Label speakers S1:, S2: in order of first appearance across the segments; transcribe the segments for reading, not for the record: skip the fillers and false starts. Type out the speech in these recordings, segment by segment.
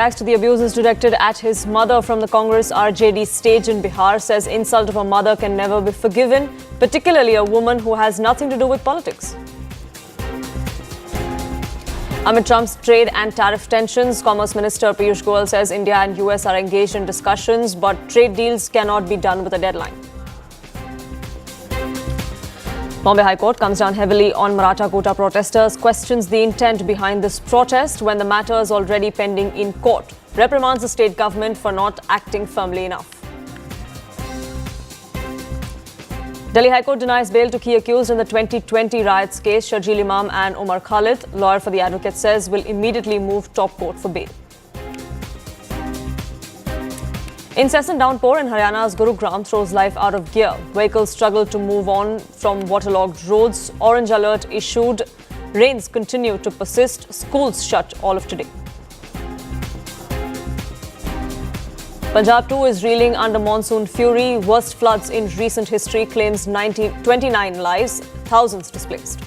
S1: To the abuses directed at his mother from the Congress RJD stage in Bihar, says insult of a mother can never be forgiven, particularly a woman who has nothing to do with politics. Amid Trump's trade and tariff tensions, Commerce Minister Piyush Goyal says India and US are engaged in discussions, but trade deals cannot be done with a deadline. Bombay High Court comes down heavily on Maratha quota protesters, questions the intent behind this protest when the matter is already pending in court, reprimands the state government for not acting firmly enough. Delhi High Court denies bail to key accused in the 2020 riots case, Sharjeel Imam and Omar Khalid. Lawyer for the advocate says will immediately move top court for bail. Incessant downpour in Haryana's Gurugram throws life out of gear. Vehicles struggle to move on from waterlogged roads. Orange alert issued. Rains continue to persist. Schools shut all of today. Punjab too is reeling under monsoon fury. Worst floods in recent history, claims 29 lives, thousands displaced.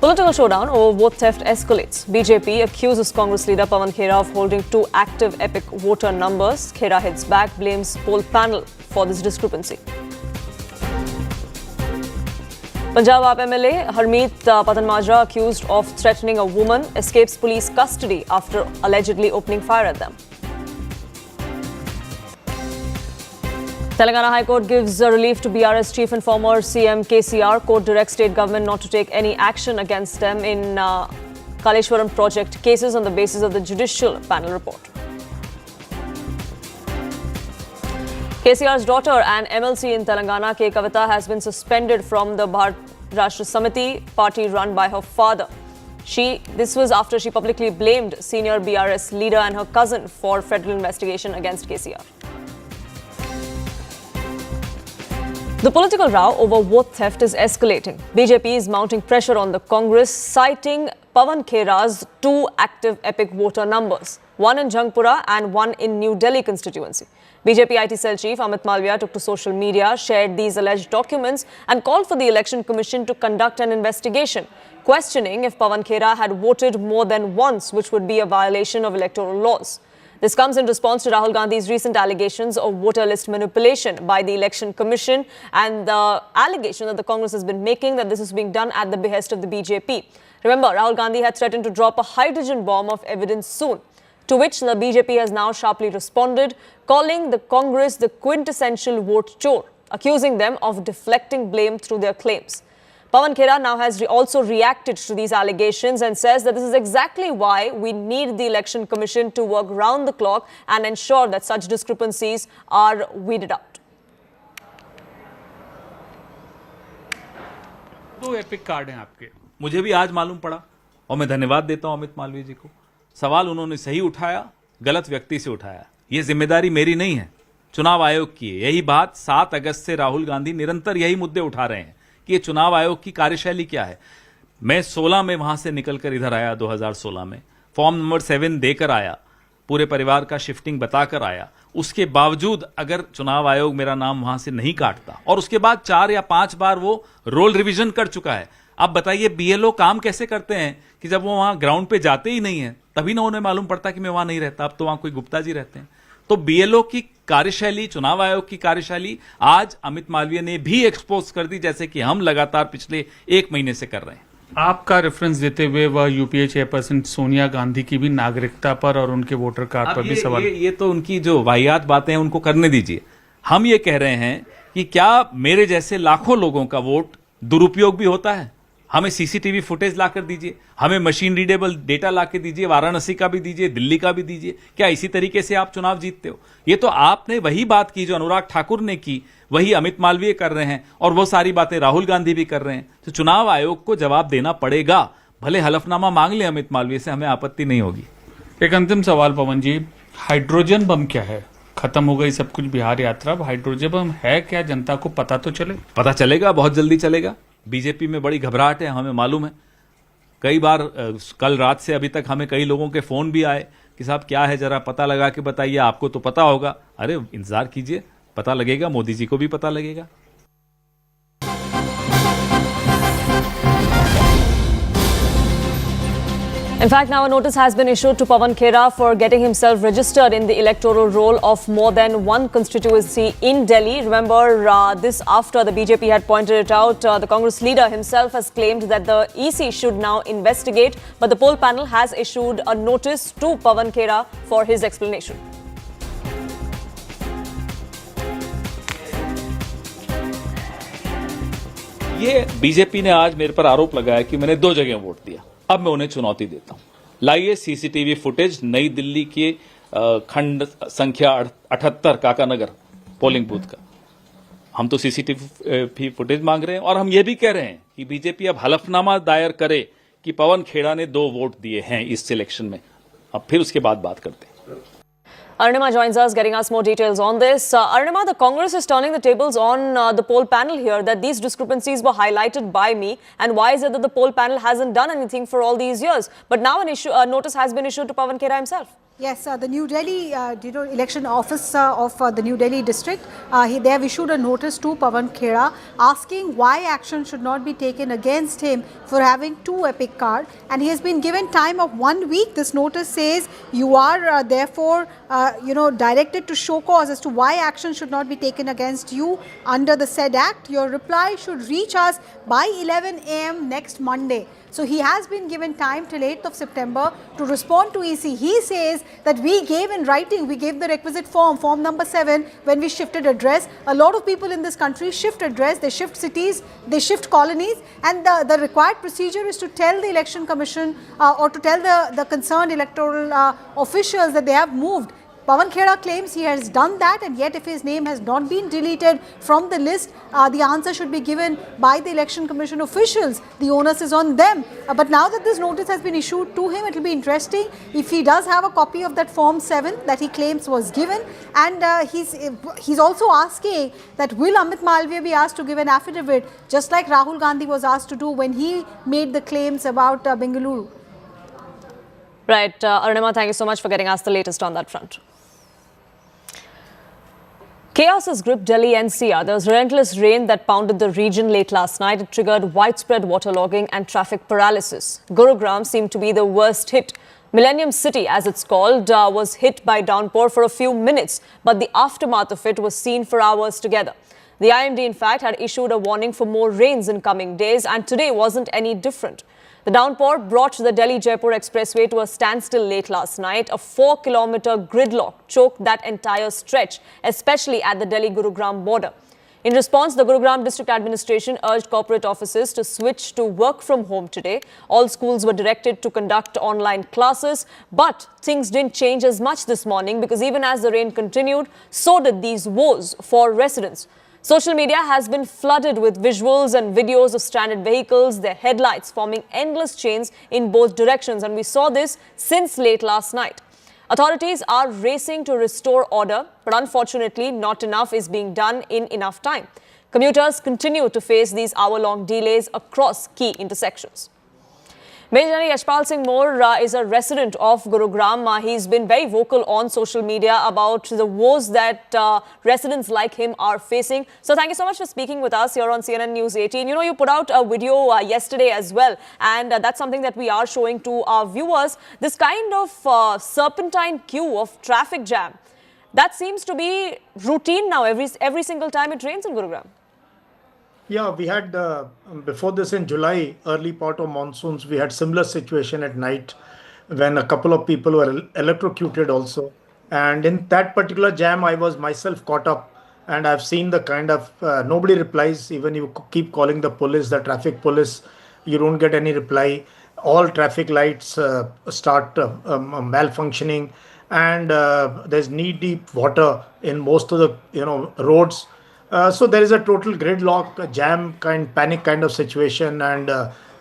S1: Political showdown over vote theft escalates. BJP accuses Congress leader Pawan Khera of holding two active epic voter numbers. Khera hits back, blames poll panel for this discrepancy. Punjab AAP MLA Harmeet Patanmajra, accused of threatening a woman, escapes police custody after allegedly opening fire at them. Telangana High Court gives relief to BRS chief and former CM KCR. Court directs state government not to take any action against them in Kaleshwaram project cases on the basis of the judicial panel report. KCR's daughter and MLC in Telangana, K. Kavita, has been suspended from the Bihar Rashtra Samiti party run by her father. This was after she publicly blamed senior BRS leader and her cousin for federal investigation against KCR. The political row over vote theft is escalating. BJP is mounting pressure on the Congress, citing Pawan Khera's two active epic voter numbers, one in Jangpura and one in New Delhi constituency. BJP IT cell chief Amit Malviya took to social media, shared these alleged documents and called for the Election Commission to conduct an investigation, questioning if Pawan Khera had voted more than once, which would be a violation of electoral laws. This comes in response to Rahul Gandhi's recent allegations of voter list manipulation by the Election Commission and the allegation that the Congress has been making that this is being done at the behest of the BJP. Remember, Rahul Gandhi had threatened to drop a hydrogen bomb of evidence soon, to which the BJP has now sharply responded, calling the Congress the quintessential vote chore, accusing them of deflecting blame through their claims. Pawan Khera now has also reacted to these allegations and says that this is exactly why we need the Election Commission to work round the clock and ensure that such discrepancies are weeded out.
S2: दो epic card हैं आपके, मुझे भी आज मालूम पड़ा और मैं धन्यवाद देता हूं अमित मालवीय जी को। सवाल उन्होंने सही उठाया, गलत व्यक्ति से उठाया। ये जिम्मेदारी मेरी नहीं है, चुनाव आयोग की है। यही बात 7 अगस्त से राहुल गांधी निरंतर यही मुद्दे उठा रहे हैं कि ये चुनाव आयोग की कार्यशैली क्या है। मैं 16 में वहां से निकलकर इधर आया, 2016 में फॉर्म नंबर 7 देकर आया, पूरे परिवार का शिफ्टिंग बताकर आया। उसके बावजूद अगर चुनाव आयोग मेरा नाम वहां से नहीं काटता और उसके बाद 4 या 5 बार वो रोल रिवीजन कर चुका है। अब बताइए बीएलओ काम कैसे करते हैं कि जब वो वहां ग्राउंड पे जाते ही नहीं है तभी ना उन्हें मालूम पड़ता कि मैं वहां नहीं रहता। अब तो वहां कोई गुप्ता जी रहते हैं। तो बीएलओ की कार्यशैली, चुनाव आयोग की कार्यशैली आज अमित मालवीय ने भी एक्सपोज कर दी, जैसे कि हम लगातार पिछले 1 महीने से कर रहे हैं।
S3: आपका रेफरेंस देते हुए वह यूपीए चेयरपर्सन सोनिया गांधी की भी नागरिकता पर और उनके वोटर कार्ड पर भी सवाल।
S2: ये तो उनकी जो वाहियात बातें हैं उनको करने दीजिए। हम ये कह रहे हैं कि क्या मेरे जैसे लाखों लोगों का वोट दुरुपयोग भी होता है? हमें सीसीटीवी फुटेज लाकर दीजिए, हमें मशीन रीडेबल डेटा लाकर दीजिए, वाराणसी का भी दीजिए, दिल्ली का भी दीजिए। क्या इसी तरीके से आप चुनाव जीतते हो? ये तो आपने वही बात की जो अनुराग ठाकुर ने की, वही अमित मालवीय कर रहे हैं और वो सारी बातें राहुल गांधी भी कर रहे हैं। तो चुनाव आयोग को जवाब देना पड़ेगा, भले हलफनामा मांग ले अमित मालवीय से, हमें आपत्ति नहीं होगी।
S3: एक अंतिम सवाल पवन जी, हाइड्रोजन बम क्या है? खत्म हो गई सब कुछ बिहार यात्रा, अब हाइड्रोजन बम है क्या? जनता को पता तो चले।
S2: पता चलेगा, बहुत जल्दी चलेगा। बीजेपी में बड़ी घबराहट है, हमें मालूम है। कई बार कल रात से अभी तक हमें कई लोगों के फोन भी आए कि साहब क्या है, जरा पता लगा के बताइए, आपको तो पता होगा। अरे इंतजार कीजिए, पता लगेगा, मोदी जी को भी पता लगेगा।
S1: In fact, now a notice has been issued to Pawan Khera for getting himself registered in the electoral roll of more than one constituency in Delhi. Remember, this after the BJP had pointed it out. The Congress leader himself has claimed that the EC should now investigate, but the poll panel has issued a notice to Pawan Khera for his explanation.
S2: ये BJP ने आज मेरे पर आरोप लगाया कि मैंने 2 जगह वोट दिया। अब मैं उन्हें चुनौती देता हूं, लाइए सीसीटीवी फुटेज नई दिल्ली के खंड संख्या 78 काकानगर पोलिंग बूथ का। हम तो सीसीटीवी फुटेज मांग रहे हैं और हम ये भी कह रहे हैं कि बीजेपी अब हलफनामा दायर करे कि पवन खेड़ा ने 2 वोट दिए हैं इस इलेक्शन में। अब फिर उसके बाद बात करते हैं।
S1: Arunima joins us, getting us more details on this. Arunima, the Congress is turning the tables on the poll panel here, that these discrepancies were highlighted by me. And why is it that the poll panel hasn't done anything for all these years? But now a notice has been issued to Pawan Khera himself.
S4: Yes, the New Delhi election office of the New Delhi district, they have issued a notice to Pawan Khera asking why action should not be taken against him for having 2 epic cards, and he has been given time of 1 week. This notice says you are therefore directed to show cause as to why action should not be taken against you under the said act. Your reply should reach us by 11 a.m. next Monday. So he has been given time till 8th of September to respond to EC. He says that we gave in writing, we gave the requisite form number 7, when we shifted address. A lot of people in this country shift address, they shift cities, they shift colonies, and the required procedure is to tell the election commission or to tell the concerned electoral officials that they have moved. Pawan Khera claims he has done that, and yet if his name has not been deleted from the list, the answer should be given by the election commission officials. The onus is on them. But now that this notice has been issued to him, it will be interesting if he does have a copy of that Form 7 that he claims was given. And he's also asking that will Amit Malviya be asked to give an affidavit, just like Rahul Gandhi was asked to do when he made the claims about Bengaluru.
S1: Right. Arunima, thank you so much for getting us the latest on that front. Chaos has gripped Delhi NCR. There was relentless rain that pounded the region late last night. It triggered widespread waterlogging and traffic paralysis. Gurugram seemed to be the worst hit. Millennium City, as it's called, was hit by downpour for a few minutes, but the aftermath of it was seen for hours together. The IMD, in fact, had issued a warning for more rains in coming days, and today wasn't any different. The downpour brought the Delhi-Jaipur expressway to a standstill late last night. A 4-kilometer gridlock choked that entire stretch, especially at the Delhi-Gurugram border. In response, the Gurugram district administration urged corporate offices to switch to work from home today. All schools were directed to conduct online classes, but things didn't change as much this morning, because even as the rain continued, so did these woes for residents. Social media has been flooded with visuals and videos of stranded vehicles, their headlights forming endless chains in both directions, and we saw this since late last night. Authorities are racing to restore order, but unfortunately not enough is being done in enough time. Commuters continue to face these hour-long delays across key intersections. Major Yashpal Singh Moore is a resident of Gurugram. He's been very vocal on social media about the woes that residents like him are facing. So thank you so much for speaking with us here on CNN News 18. You know, you put out a video yesterday as well, and that's something that we are showing to our viewers. This kind of serpentine queue of traffic jam, that seems to be routine now every single time it rains in Gurugram.
S5: Yeah, we had, before this in July, early part of monsoons, we had similar situation at night when a couple of people were electrocuted also. And in that particular jam, I was myself caught up, and I've seen the kind of, nobody replies, even you keep calling the police, the traffic police, you don't get any reply. All traffic lights start malfunctioning, and there's knee-deep water in most of the, roads. So there is a total gridlock, a jam panic kind of situation, and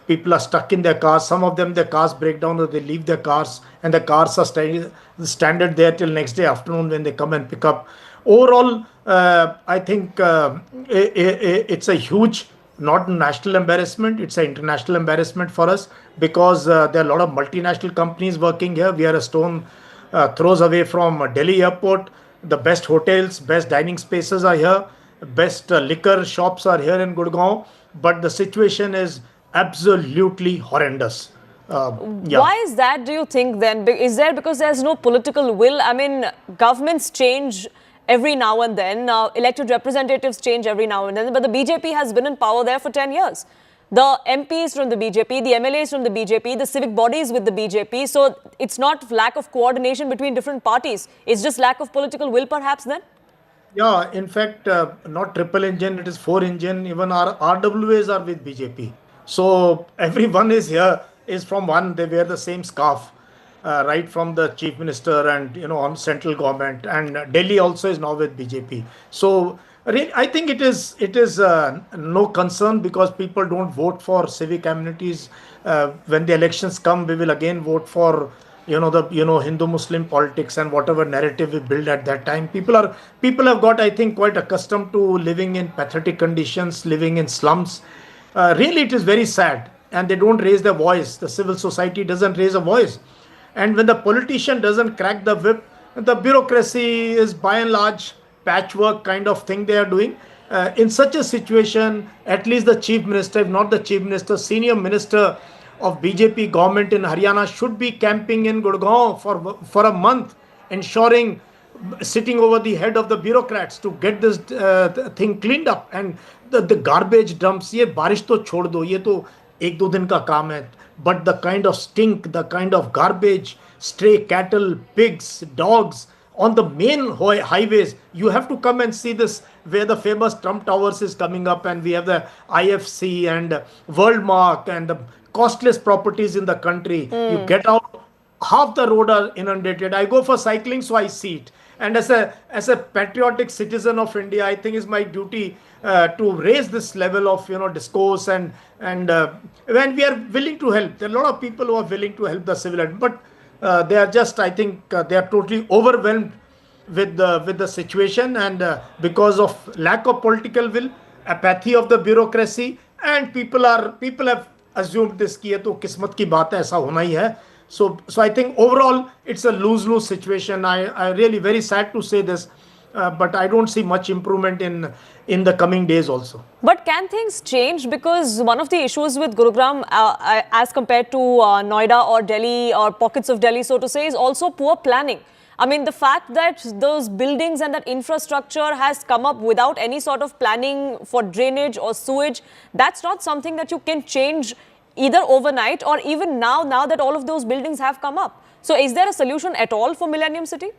S5: people are stuck in their cars. Some of them, their cars break down or they leave their cars, and the cars are stranded there till next day afternoon when they come and pick up. Overall, I think it's a huge, not national embarrassment, it's an international embarrassment for us, because there are a lot of multinational companies working here. We are a stone throws away from Delhi airport. The best hotels, best dining spaces are here. Best liquor shops are here in Gurgaon, but the situation is absolutely horrendous. Yeah.
S1: Why is that, do you think then? Is there because there's no political will? I mean, governments change every now and then, elected representatives change every now and then, but the BJP has been in power there for 10 years. The MPs from the BJP, the MLAs from the BJP, the civic bodies with the BJP. So it's not lack of coordination between different parties. It's just lack of political will perhaps then?
S5: Yeah, in fact, not triple engine, it is 4 engine. Even our RWAs are with BJP. So everyone is here, is from one, they wear the same scarf, right from the chief minister and, on central government. And Delhi also is now with BJP. So I think it is no concern because people don't vote for civic amenities. When the elections come, we will again vote for Hindu-Muslim politics and whatever narrative we build at that time. People have got, I think, quite accustomed to living in pathetic conditions, living in slums. Really, it is very sad, and they don't raise their voice. The civil society doesn't raise a voice, and when the politician doesn't crack the whip, the bureaucracy is by and large patchwork kind of thing they are doing. In such a situation, at least the chief minister, if not the chief minister, senior minister of BJP government in Haryana should be camping in Gurugram for a month, ensuring, sitting over the head of the bureaucrats to get this thing cleaned up. And the garbage dumps, ye barish to chhod do, ye to ek do din ka kaam hai. But the kind of stink, the kind of garbage, stray cattle, pigs, dogs on the main highways, you have to come and see this, where the famous Trump Towers is coming up, and we have the IFC and Worldmark and the costless properties in the country. You get out, half the road are inundated. I go for cycling, so I see it. And as a patriotic citizen of India, I think it's my duty to raise this level of discourse and when we are willing to help. There are a lot of people who are willing to help the civilian, but they are just, I think, they are totally overwhelmed with the situation, and because of lack of political will, apathy of the bureaucracy, and people have assumed this ki ye to kismat ki baat hai, aisa hona hi hai. So I think overall it's a lose-lose situation. I really very sad to say this, but I don't see much improvement in the coming days also.
S1: But can things change? Because one of the issues with Gurugram, as compared to Noida or Delhi or pockets of Delhi, so to say, is also poor planning. I mean, the fact that those buildings and that infrastructure has come up without any sort of planning for drainage or sewage, that's not something that you can change either overnight or even now that all of those buildings have come up. So is there a solution at all for Millennium City?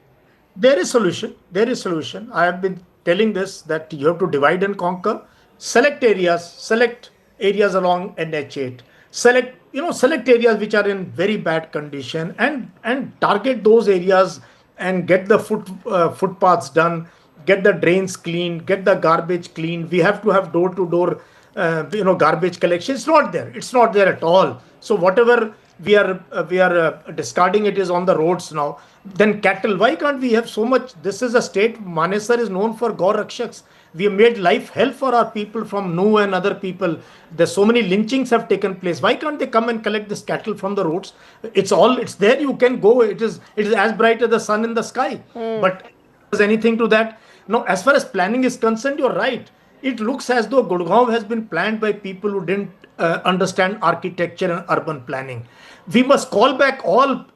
S5: There is solution. I have been telling this, that you have to divide and conquer. Select areas along NH8. Select areas which are in very bad condition and target those areas and get the footpaths done, get the drains clean, get the garbage clean. We have to have door-to-door garbage collection. It's not there at all. So whatever we are discarding, it is on the roads now. Then cattle, why can't we have so much? This is a state, Manesar is known for Gaur Rakshaks. We have made life hell for our people from Nu and other people. There's so many lynchings have taken place. Why can't they come and collect this cattle from the roads? It's there, you can go. It is as bright as the sun in the sky. But is anything to that? No, as far as planning is concerned, you're right. It looks as though Gurugram has been planned by people who didn't understand architecture and urban planning. We must call back all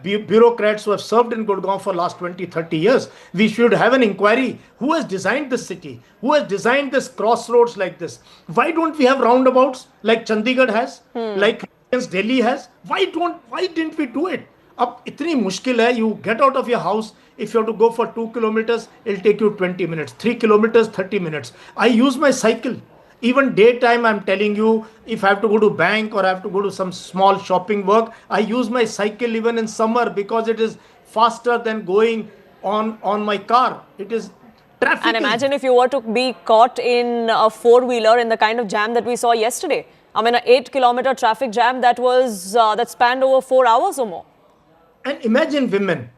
S5: bureaucrats who have served in Gurugram for last 20-30 years. We should have an inquiry. Who has designed this city? Who has designed this crossroads like this? Why don't we have roundabouts like Chandigarh has, like Delhi has? Why didn't we do it? Ab itni mushkil hai, you get out of your house, if you have to go for 2 kilometers, it'll take you 20 minutes. 3 kilometers, 30 minutes. I use my cycle. Even daytime, I'm telling you, if I have to go to bank or I have to go to some small shopping work, I use my cycle even in summer because it is faster than going on my car. It is traffic.
S1: And imagine if you were to be caught in a four-wheeler in the kind of jam that we saw yesterday. I mean, an 8-kilometer traffic jam that spanned over 4 hours or more.
S5: And imagine women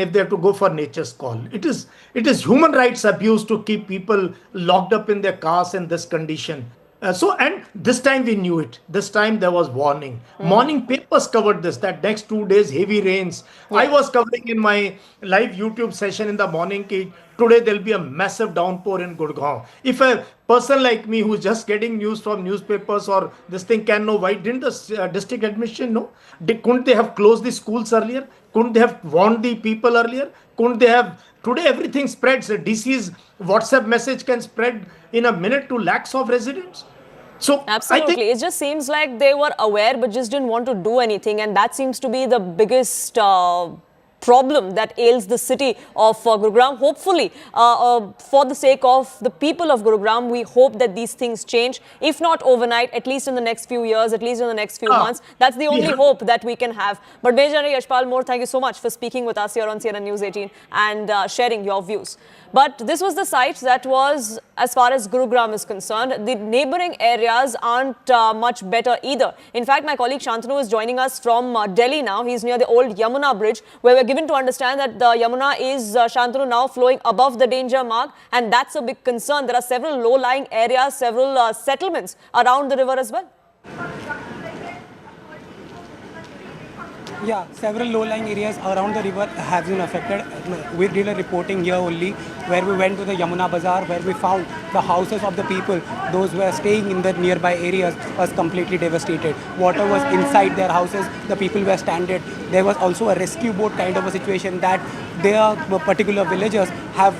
S5: if they have to go for nature's call. It is human rights abuse to keep people locked up in their cars in this condition. And this time we knew it. This time there was warning. Morning papers covered this, that next 2 days heavy rains. I was covering in my live YouTube session in the morning, today there'll be a massive downpour in Gurugram. If a person like me who's just getting news from newspapers or this thing can know, why didn't the district administration know? Couldn't they have closed the schools earlier? Couldn't they have warned the people earlier? Couldn't they have? Today everything spreads. A DC's WhatsApp message can spread in a minute to lakhs of residents. So
S1: absolutely,
S5: I think
S1: it just seems like they were aware but just didn't want to do anything, and that seems to be the biggest problem that ails the city of Gurugram. Hopefully, for the sake of the people of Gurugram, we hope that these things change. If not overnight, at least in the next few years, at least in the next few months. That's the only hope that we can have. But Major Yashpal More, thank you so much for speaking with us here on CNN News 18 and sharing your views. But this was the site that was, as far as Gurugram is concerned, the neighboring areas aren't much better either. In fact, my colleague Shantanu is joining us from Delhi now. He's near the old Yamuna bridge, where we're given to understand that the Yamuna is, Shantanu, now flowing above the danger mark, and that's a big concern. There are several low-lying areas, several settlements around the river as well.
S6: Yeah, several low-lying areas around the river have been affected. We did a reporting here only where we went to the Yamuna Bazaar, where we found the houses of the people, those who were staying in the nearby areas, was completely devastated. Water was inside their houses, the people were stranded. There was also a rescue boat kind of a situation that their particular villagers have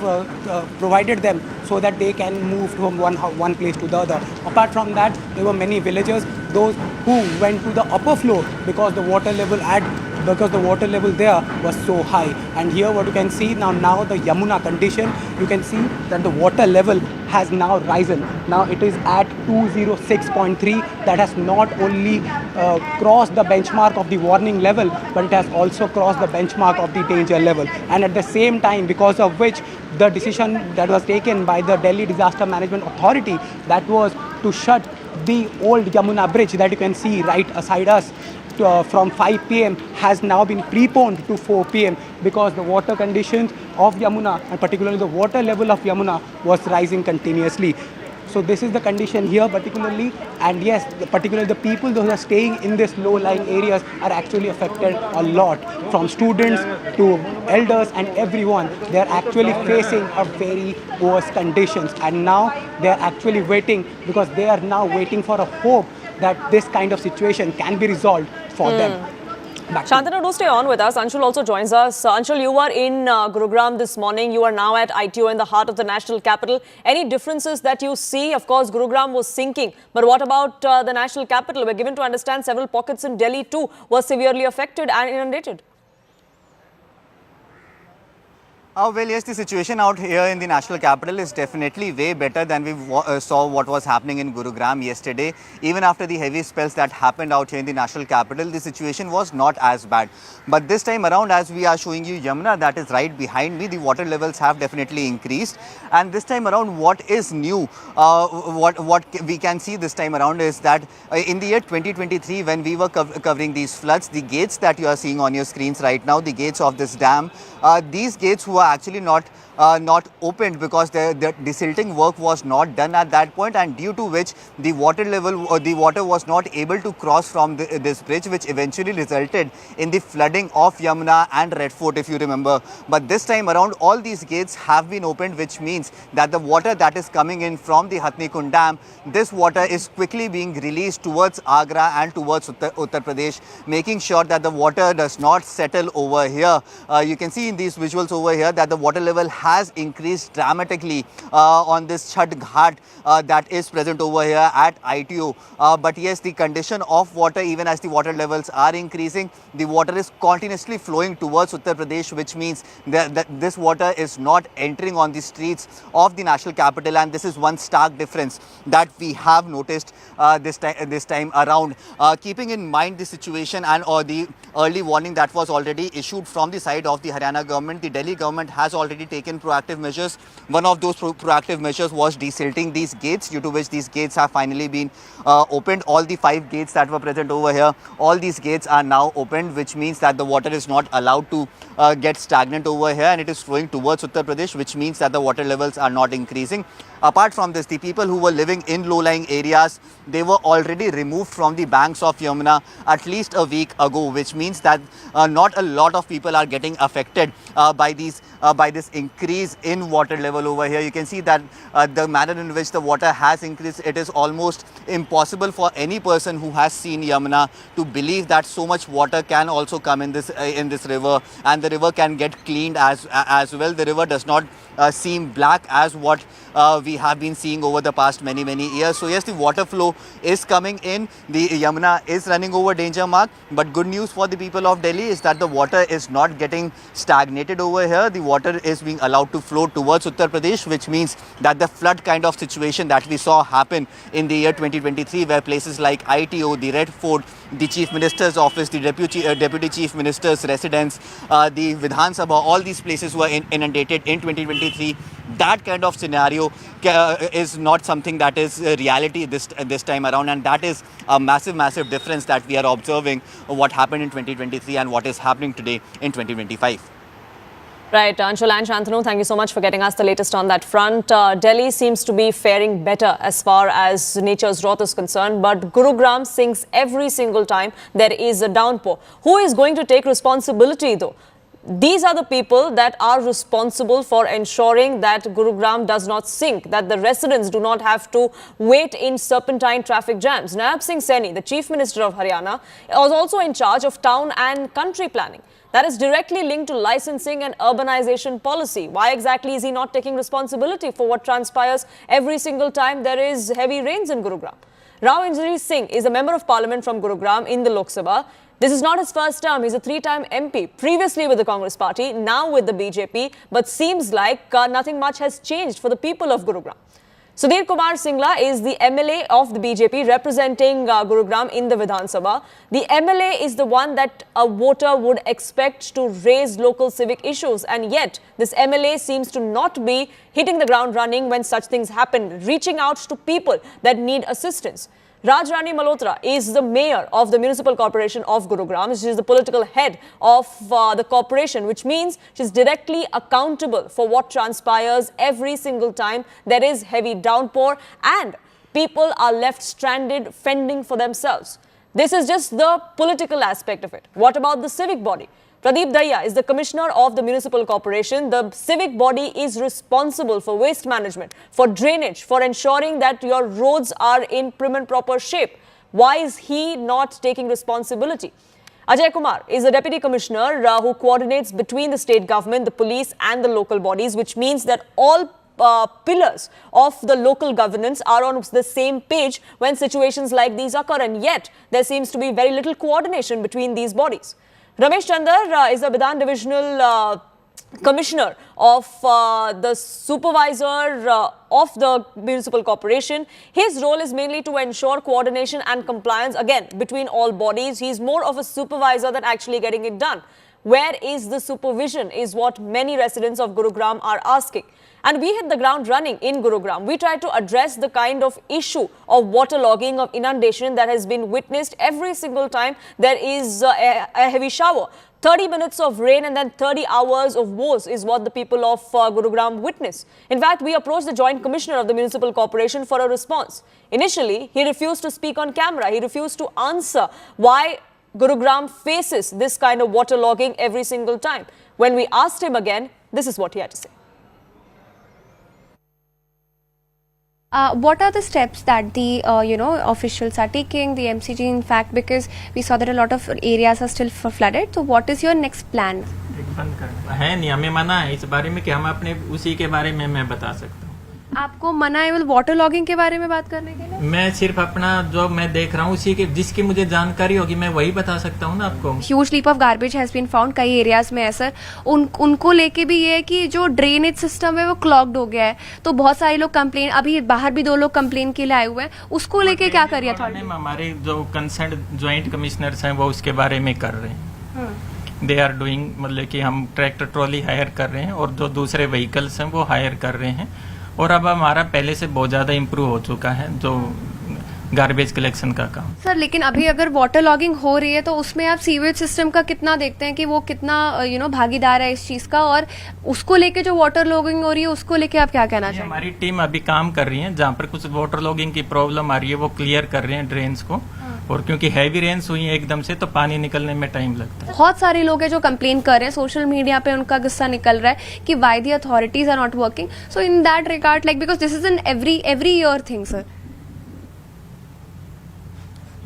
S6: provided them so that they can move from one place to the other. Apart from that, there were many villagers, those who went to the upper floor because the water level there was so high. And here what you can see now the Yamuna condition, you can see that the water level has now risen. Now it is at 206.3. That has not only crossed the benchmark of the warning level, but it has also crossed the benchmark of the danger level. And at the same time, because of which the decision that was taken by the Delhi Disaster Management Authority, that was to shut the old Yamuna bridge that you can see right aside us from 5 p.m. has now been preponed to 4 p.m. because the water conditions of Yamuna, and particularly the water level of Yamuna, was rising continuously. So this is the condition here particularly, and yes, particularly the people who are staying in these low-lying areas are actually affected a lot. From students to elders and everyone, they are actually facing a very worse conditions, and now they are actually waiting, because they are now waiting for a hope that this kind of situation can be resolved for them.
S1: Shantanu, do stay on with us. Anshul also joins us. Anshul, you were in Gurugram this morning. You are now at ITO in the heart of the national capital. Any differences that you see? Of course, Gurugram was sinking. But what about the national capital? We're given to understand several pockets in Delhi too were severely affected and inundated.
S7: Well, yes, the situation out here in the national capital is definitely way better than we saw what was happening in Gurugram yesterday. Even after the heavy spells that happened out here in the national capital, the situation was not as bad. But this time around, as we are showing you Yamuna, that is right behind me, the water levels have definitely increased. And this time around, what is new, what we can see this time around is that in the year 2023, when we were covering these floods, the gates that you are seeing on your screens right now, the gates of this dam, these gates were actually not opened because the desilting work was not done at that point, and due to which the water level or the water was not able to cross from this bridge, which eventually resulted in the flooding of Yamuna and Red Fort, if you remember. But this time around, all these gates have been opened, which means that the water that is coming in from the Hatnikund Dam, this water is quickly being released towards Agra and towards Uttar Pradesh, making sure that the water does not settle over here. You can see in these visuals over here that the water level has increased dramatically on this Chhat Ghat that is present over here at ITO. But yes, the condition of water, even as the water levels are increasing, the water is continuously flowing towards Uttar Pradesh, which means that this water is not entering on the streets of the national capital. And this is one stark difference that we have noticed this time around. Keeping in mind the situation and or the early warning that was already issued from the side of the Haryana government, the Delhi government has already taken proactive measures. One of those proactive measures was desilting these gates, due to which these gates have finally been opened. All the 5 gates that were present over here, all these gates are now opened, which means that the water is not allowed to get stagnant over here, and it is flowing towards Uttar Pradesh, which means that the water levels are not increasing. Apart from this, the people who were living in low-lying areas, they were already removed from the banks of Yamuna at least a week ago, which means that not a lot of people are getting affected by these by this increase in water level over here. You can see that the manner in which the water has increased, it is almost impossible for any person who has seen Yamuna to believe that so much water can also come in this river, and the river can get cleaned as well. The river does not seem black as what we have been seeing over the past many years. So yes, the water flow is coming in. The Yamuna is running over danger mark, but good news for the people of Delhi is that the water is not getting stagnated over here. The water is being allowed to flow towards Uttar Pradesh, which means that the flood kind of situation that we saw happen in the year 2023, where places like ITO, the Red Fort, the Chief Minister's office, the Deputy Chief Minister's residence, the Vidhan Sabha, all these places were inundated in 2023. That kind of scenario is not something that is reality this time around, and that is a massive difference that we are observing what happened in 2023 and what is happening today in 2025.
S1: Right, Anshul and Shantanu, thank you so much for getting us the latest on that front. Delhi seems to be faring better as far as nature's wrath is concerned, but Gurugram sinks every single time there is a downpour. Who is going to take responsibility though? These are the people that are responsible for ensuring that Gurugram does not sink, that the residents do not have to wait in serpentine traffic jams. Nayaab Singh Saini, the Chief Minister of Haryana, was also in charge of town and country planning. That is directly linked to licensing and urbanization policy. Why exactly is he not taking responsibility for what transpires every single time there is heavy rains in Gurugram? Rao Indrajit Singh is a member of parliament from Gurugram in the Lok Sabha. This is not his first term. He's a 3-time MP, previously with the Congress party, now with the BJP, but seems like nothing much has changed for the people of Gurugram. Sudhir Kumar Singla is the MLA of the BJP representing Gurugram in the Vidhan Sabha. The MLA is the one that a voter would expect to raise local civic issues, and yet this MLA seems to not be hitting the ground running when such things happen, reaching out to people that need assistance. Rajrani Malhotra is the mayor of the Municipal Corporation of Gurugram. She is the political head of the corporation, which means she's directly accountable for what transpires every single time there is heavy downpour and people are left stranded fending for themselves. This is just the political aspect of it. What about the civic body? Pradeep Daya is the commissioner of the Municipal Corporation. The civic body is responsible for waste management, for drainage, for ensuring that your roads are in prim and proper shape. Why is he not taking responsibility? Ajay Kumar is a deputy commissioner who coordinates between the state government, the police and the local bodies, which means that all pillars of the local governance are on the same page when situations like these occur, and yet there seems to be very little coordination between these bodies. Ramesh Chandar is a Vidhan Divisional Commissioner of the Supervisor of the Municipal Corporation. His role is mainly to ensure coordination and compliance, again, between all bodies. He's more of a supervisor than actually getting it done. Where is the supervision is what many residents of Gurugram are asking. And we hit the ground running in Gurugram. We tried to address the kind of issue of waterlogging, of inundation that has been witnessed every single time there is a heavy shower. 30 minutes of rain and then 30 hours of woes is what the people of Gurugram witness. In fact, we approached the Joint Commissioner of the Municipal Corporation for a response. Initially, he refused to speak on camera. He refused to answer why Gurugram faces this kind of waterlogging every single time. When we asked him again, this is what he had to say.
S8: What are the steps that the officials are taking, the MCG in fact, because we saw that a lot of areas are still flooded. So what is your next plan?
S9: बंद करना है नहीं, हमें मना है इस बारे में कि हम अपने उसी के बारे में मैं बता सकता हूँ.
S8: आपको मना है वाटर लॉगिंग के बारे में बात करने के लिए?
S9: मैं सिर्फ अपना जो मैं देख रहा हूँ उसी के जिसकी मुझे जानकारी होगी मैं वही बता सकता हूँ ना आपको.
S8: Huge leap of garbage has been found कई एरियाज में है सर. उनको लेके भी ये है कि जो ड्रेनेज सिस्टम है वो क्लॉग्ड हो गया है. तो बहुत सारे लोग कंप्लेन, अभी बाहर भी 2 लोग कंप्लेन के लिए आए हुए हैं. उसको लेके क्या करिए?
S9: हमारे जो कंसर्न ज्वाइंट कमिश्नर्स हैं वो उसके बारे में कर रहे हैं. दे आर डूइंग, मतलब कि हम ट्रैक्टर ट्रॉली हायर कर रहे हैं और जो दूसरे व्हीकल्स हैं वो हायर कर रहे हैं. और अब हमारा पहले से बहुत ज़्यादा इम्प्रूव हो चुका है जो गार्बेज कलेक्शन का काम.
S8: सर लेकिन अभी अगर वाटर लॉगिंग हो रही है तो उसमें आप सीवेज सिस्टम का कितना देखते हैं कि वो कितना भागीदार है इस चीज़ का, और उसको लेके जो वाटर लॉगिंग हो रही है उसको लेके आप क्या कहना चाहिए?
S9: हमारी टीम अभी काम कर रही है, जहाँ पर कुछ वाटर लॉगिंग की प्रॉब्लम आ रही है वो क्लियर कर रहे हैं ड्रेन्स को. और क्योंकि हैवी रेन्स हुई है एकदम से, तो पानी निकलने में टाइम लगता है।
S8: बहुत सारे लोग हैं जो कंप्लेन कर रहे हैं, सोशल मीडिया पे उनका गुस्सा निकल रहा है कि why the authorities are not working. So in that regard, like, because this is an every year thing sir.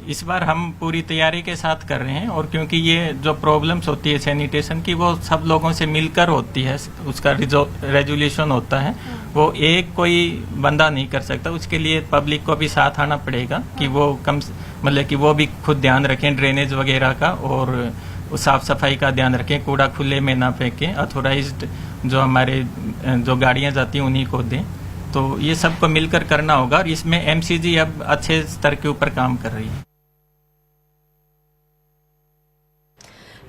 S9: इस बार हम पूरी तैयारी के साथ कर रहे हैं, और क्योंकि ये जो प्रॉब्लम्स होती है सैनिटेशन की, वो सब लोगों से मिलकर होती है, उसका रेजोल्यूशन होता है, वो एक कोई बंदा नहीं कर सकता. उसके लिए पब्लिक को भी साथ आना पड़ेगा कि वो मतलब कि वो भी खुद ध्यान रखें ड्रेनेज वगैरह का, और साफ सफाई का ध्यान रखें, कूड़ा खुले में ना फेंकें, अथोराइज्ड जो हमारे जो गाड़ियाँ जाती हैं उन्हीं को दें. तो ये सबको मिलकर करना होगा, और इसमें MCG अब अच्छे स्तर के ऊपर काम कर रही है.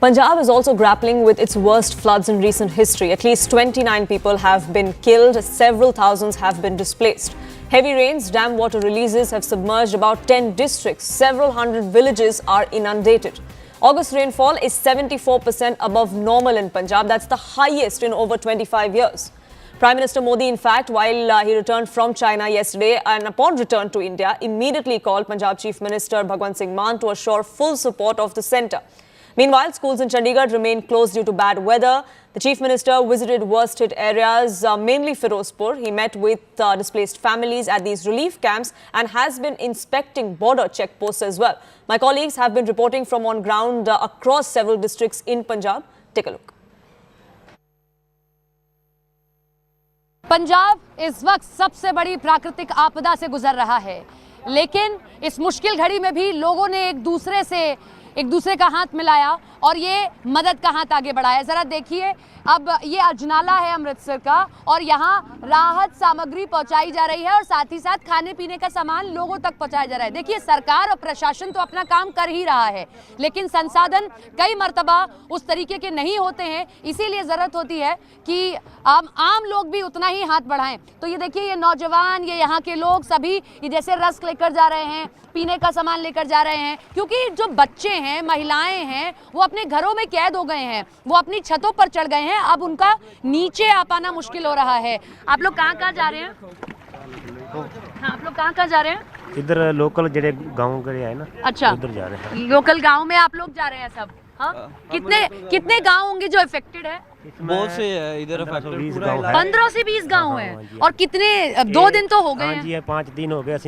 S1: Punjab is also grappling with its worst floods in recent history. At least 29 people have been killed, several thousands have been displaced. Heavy rains, dam water releases have submerged about 10 districts. Several hundred villages are inundated. August rainfall is 74% above normal in Punjab. That's the highest in over 25 years. Prime Minister Modi, in fact, while he returned from China yesterday and upon return to India, immediately called Punjab Chief Minister Bhagwant Singh Mann to assure full support of the centre. Meanwhile, schools in Chandigarh remain closed due to bad weather. The Chief Minister visited worst-hit areas, mainly Firozpur. He met with displaced families at these relief camps and has been inspecting border checkposts as well. My colleagues have been reporting from on ground across several districts in Punjab. Take a look.
S10: Punjab इस वक्त सबसे बड़ी प्राकृतिक आपदा से गुजर रहा है, लेकिन इस मुश्किल घड़ी में भी लोगों ने एक दूसरे का हाथ मिलाया और ये मदद का हाथ आगे बढ़ाया. जरा देखिए, अब ये अजनाला है अमृतसर का, और यहाँ राहत सामग्री पहुंचाई जा रही है और साथ ही साथ खाने पीने का सामान लोगों तक पहुंचाया जा रहा है. देखिए, सरकार और प्रशासन तो अपना काम कर ही रहा है, लेकिन संसाधन कई मर्तबा उस तरीके के नहीं होते हैं. इसीलिए ज़रूरत होती है कि आम लोग भी उतना ही हाथ बढ़ाएं. तो ये देखिए, ये नौजवान, ये यहाँ के लोग सभी ये जैसे रस्क लेकर जा रहे हैं, पीने का सामान लेकर जा रहे हैं, क्योंकि जो बच्चे हैं, महिलाएं हैं, वो अपने घरों में कैद हो गए हैं, वो अपनी छतों पर चढ़ गए हैं. अब उनका नीचे आ पाना मुश्किल हो रहा है. आप लोग कहाँ जा रहे हैं? हाँ, आप लोग कहाँ जा रहे हैं?
S11: इधर लोकल जेडे गांव के है ना,
S10: अच्छा,
S11: उधर जा रहे हैं.
S10: लोकल गांव में आप लोग जा रहे हैं सब? हाँ, कितने गांव होंगे जो इफेक्टेड है?
S12: बहुत से है इधर,
S10: 15 से 20 गांव हैं. और कितने 2 दिन तो हो गए हैं?
S11: जी, 5 दिन हो गए.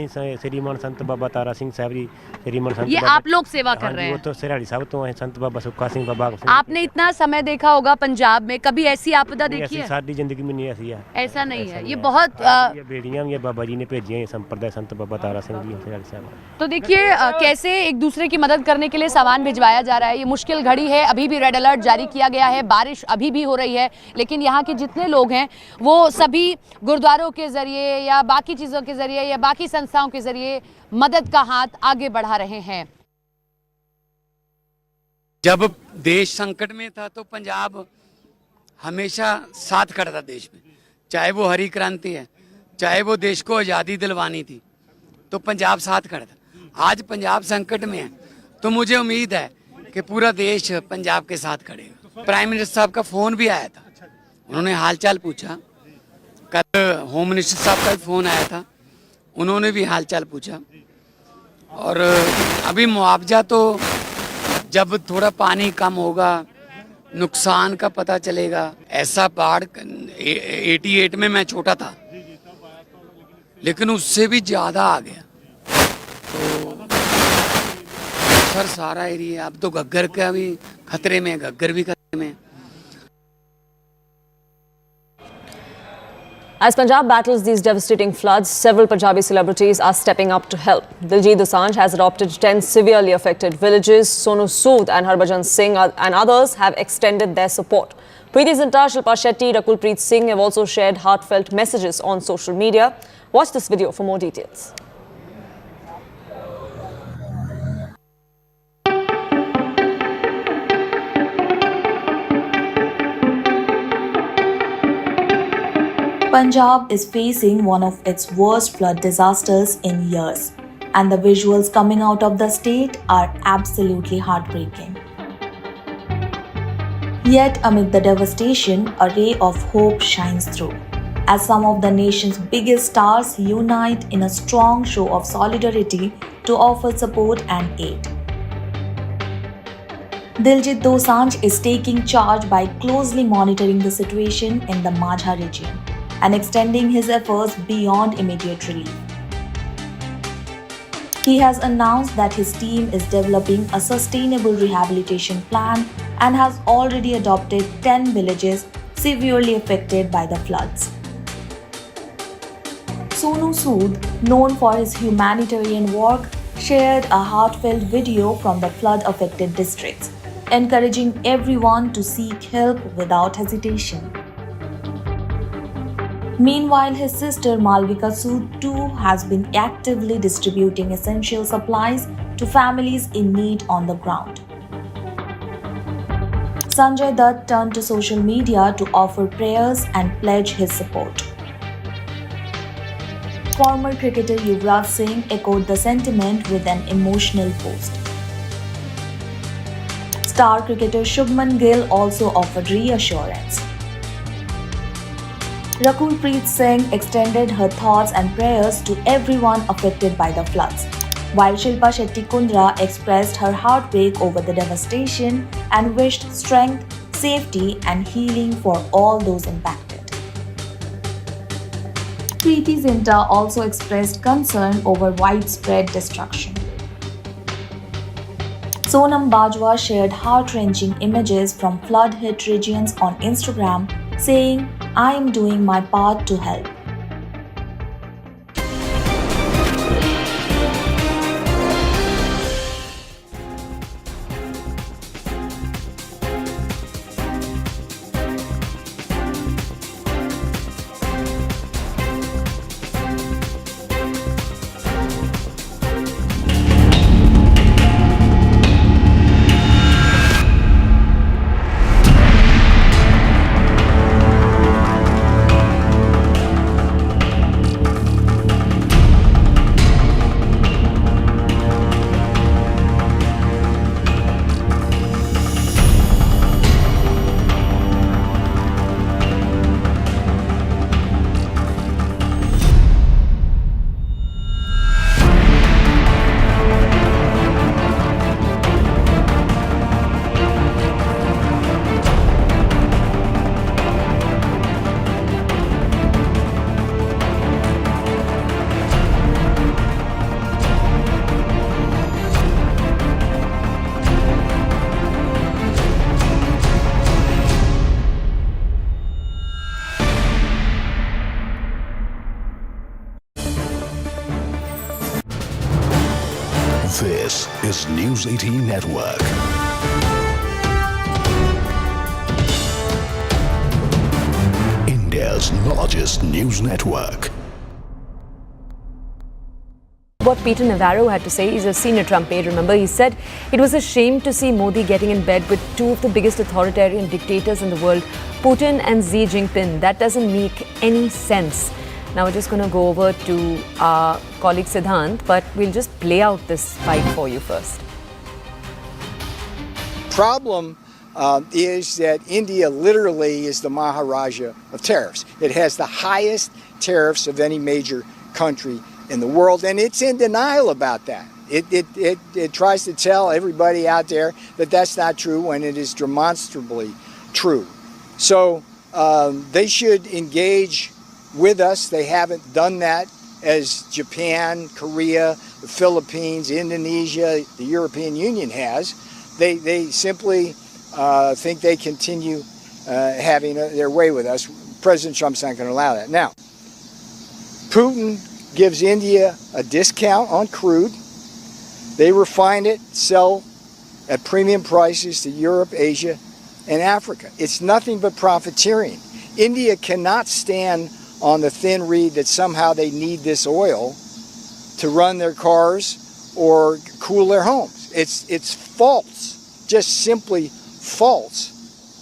S11: श्रीमान संत बाबा तारा सिंह साहब जी, श्रीमान संत,
S10: ये आप लोग सेवा कर रहे हैं?
S11: वो तो सिराड़ी साहब तो हैं, संत बाबा सुक्का सिंह बाबा.
S10: आपने इतना समय देखा होगा पंजाब में, कभी ऐसी आपदा देखी है?
S11: सारी जिंदगी में नहीं ऐसी है.
S10: ऐसा नहीं है, ये बहुत
S11: बेड़ियां ये बाबा जी ने भेजी हैं, संप्रदाय संत बाबा तारा सिंह जी, सिराड़ी साहब.
S10: तो देखिए कैसे एक दूसरे की मदद करने के लिए सामान भिजवाया जा रहा है. ये मुश्किल घड़ी है, अभी भी रेड अलर्ट जारी किया गया है, बारिश अभी भी हो रही है, लेकिन यहाँ के जितने लोग हैं वो सभी गुरुद्वारों के जरिए या बाकी चीज़ों के जरिए या बाकी संस्थाओं के जरिए मदद का हाथ आगे बढ़ा रहे हैं.
S13: जब देश संकट में था तो पंजाब हमेशा साथ खड़ा था देश में, चाहे वो हरी क्रांति है, चाहे वो देश को आज़ादी दिलवानी थी, तो पंजाब साथ खड़ा था. आज पंजाब संकट में है तो मुझे उम्मीद है कि पूरा देश पंजाब के साथ खड़ेगा. प्राइम मिनिस्टर साहब का फ़ोन भी आया था, उन्होंने हालचाल पूछा. कल होम मिनिस्टर साहब का भी फ़ोन आया था, उन्होंने भी हालचाल पूछा. और अभी मुआवजा तो जब थोड़ा पानी कम होगा, नुकसान का पता चलेगा. ऐसा बाढ़ 88 में मैं छोटा था, लेकिन उससे भी ज़्यादा आ गया. तो सर सारा एरिया, अब तो घग्गर का भी खतरे में, घग्गर भी खतरे में.
S1: As Punjab battles these devastating floods, several Punjabi celebrities are stepping up to help. Diljit Dosanjh has adopted 10 severely affected villages. Sonu Sood and Harbhajan Singh and others have extended their support. Preeti Zinta, Shilpa Shetty, Rakulpreet Singh have also shared heartfelt messages on social media. Watch this video for more details.
S14: Punjab is facing one of its worst flood disasters in years, and the visuals coming out of the state are absolutely heartbreaking. Yet, amid the devastation, a ray of hope shines through, as some of the nation's biggest stars unite in a strong show of solidarity to offer support and aid. Diljit Dosanjh is taking charge by closely monitoring the situation in the Majha region and extending his efforts beyond immediate relief. He has announced that his team is developing a sustainable rehabilitation plan and has already adopted 10 villages severely affected by the floods. Sonu Sood, known for his humanitarian work, shared a heartfelt video from the flood-affected districts, encouraging everyone to seek help without hesitation. Meanwhile, his sister Malvika Sood too has been actively distributing essential supplies to families in need on the ground. Sanjay Dutt turned to social media to offer prayers and pledge his support. Former cricketer Yuvraj Singh echoed the sentiment with an emotional post. Star cricketer Shubman Gill also offered reassurance. Rakulpreet Singh extended her thoughts and prayers to everyone affected by the floods, while Shilpa Shetty Kundra expressed her heartbreak over the devastation and wished strength, safety and healing for all those impacted. Preeti Zinta also expressed concern over widespread destruction. Sonam Bajwa shared heart-wrenching images from flood-hit regions on Instagram, saying, "I am doing my part to help."
S12: This is News 18 Network. India's largest news network.
S1: What Peter Navarro had to say. He's a senior Trump aide. Remember, he said it was a shame to see Modi getting in bed with two of the biggest authoritarian dictators in the world, Putin and Xi Jinping. That doesn't make any sense. Now we're just going to go over to our colleague Siddhant, but we'll just play out this fight for you first.
S15: Problem is that India literally is the Maharaja of tariffs. It has the highest tariffs of any major country in the world, and it's in denial about that. It tries to tell everybody out there that that's not true when it is demonstrably true. So they should engage with us. They haven't done that as Japan, Korea, the Philippines, Indonesia, the European Union has. They simply think they continue having their way with us. President Trump's not going to allow that. Now, Putin gives India a discount on crude. They refine it, sell at premium prices to Europe, Asia, and Africa. It's nothing but profiteering. India cannot stand on the thin reed that somehow they need this oil to run their cars or cool their homes. It's false, just simply false.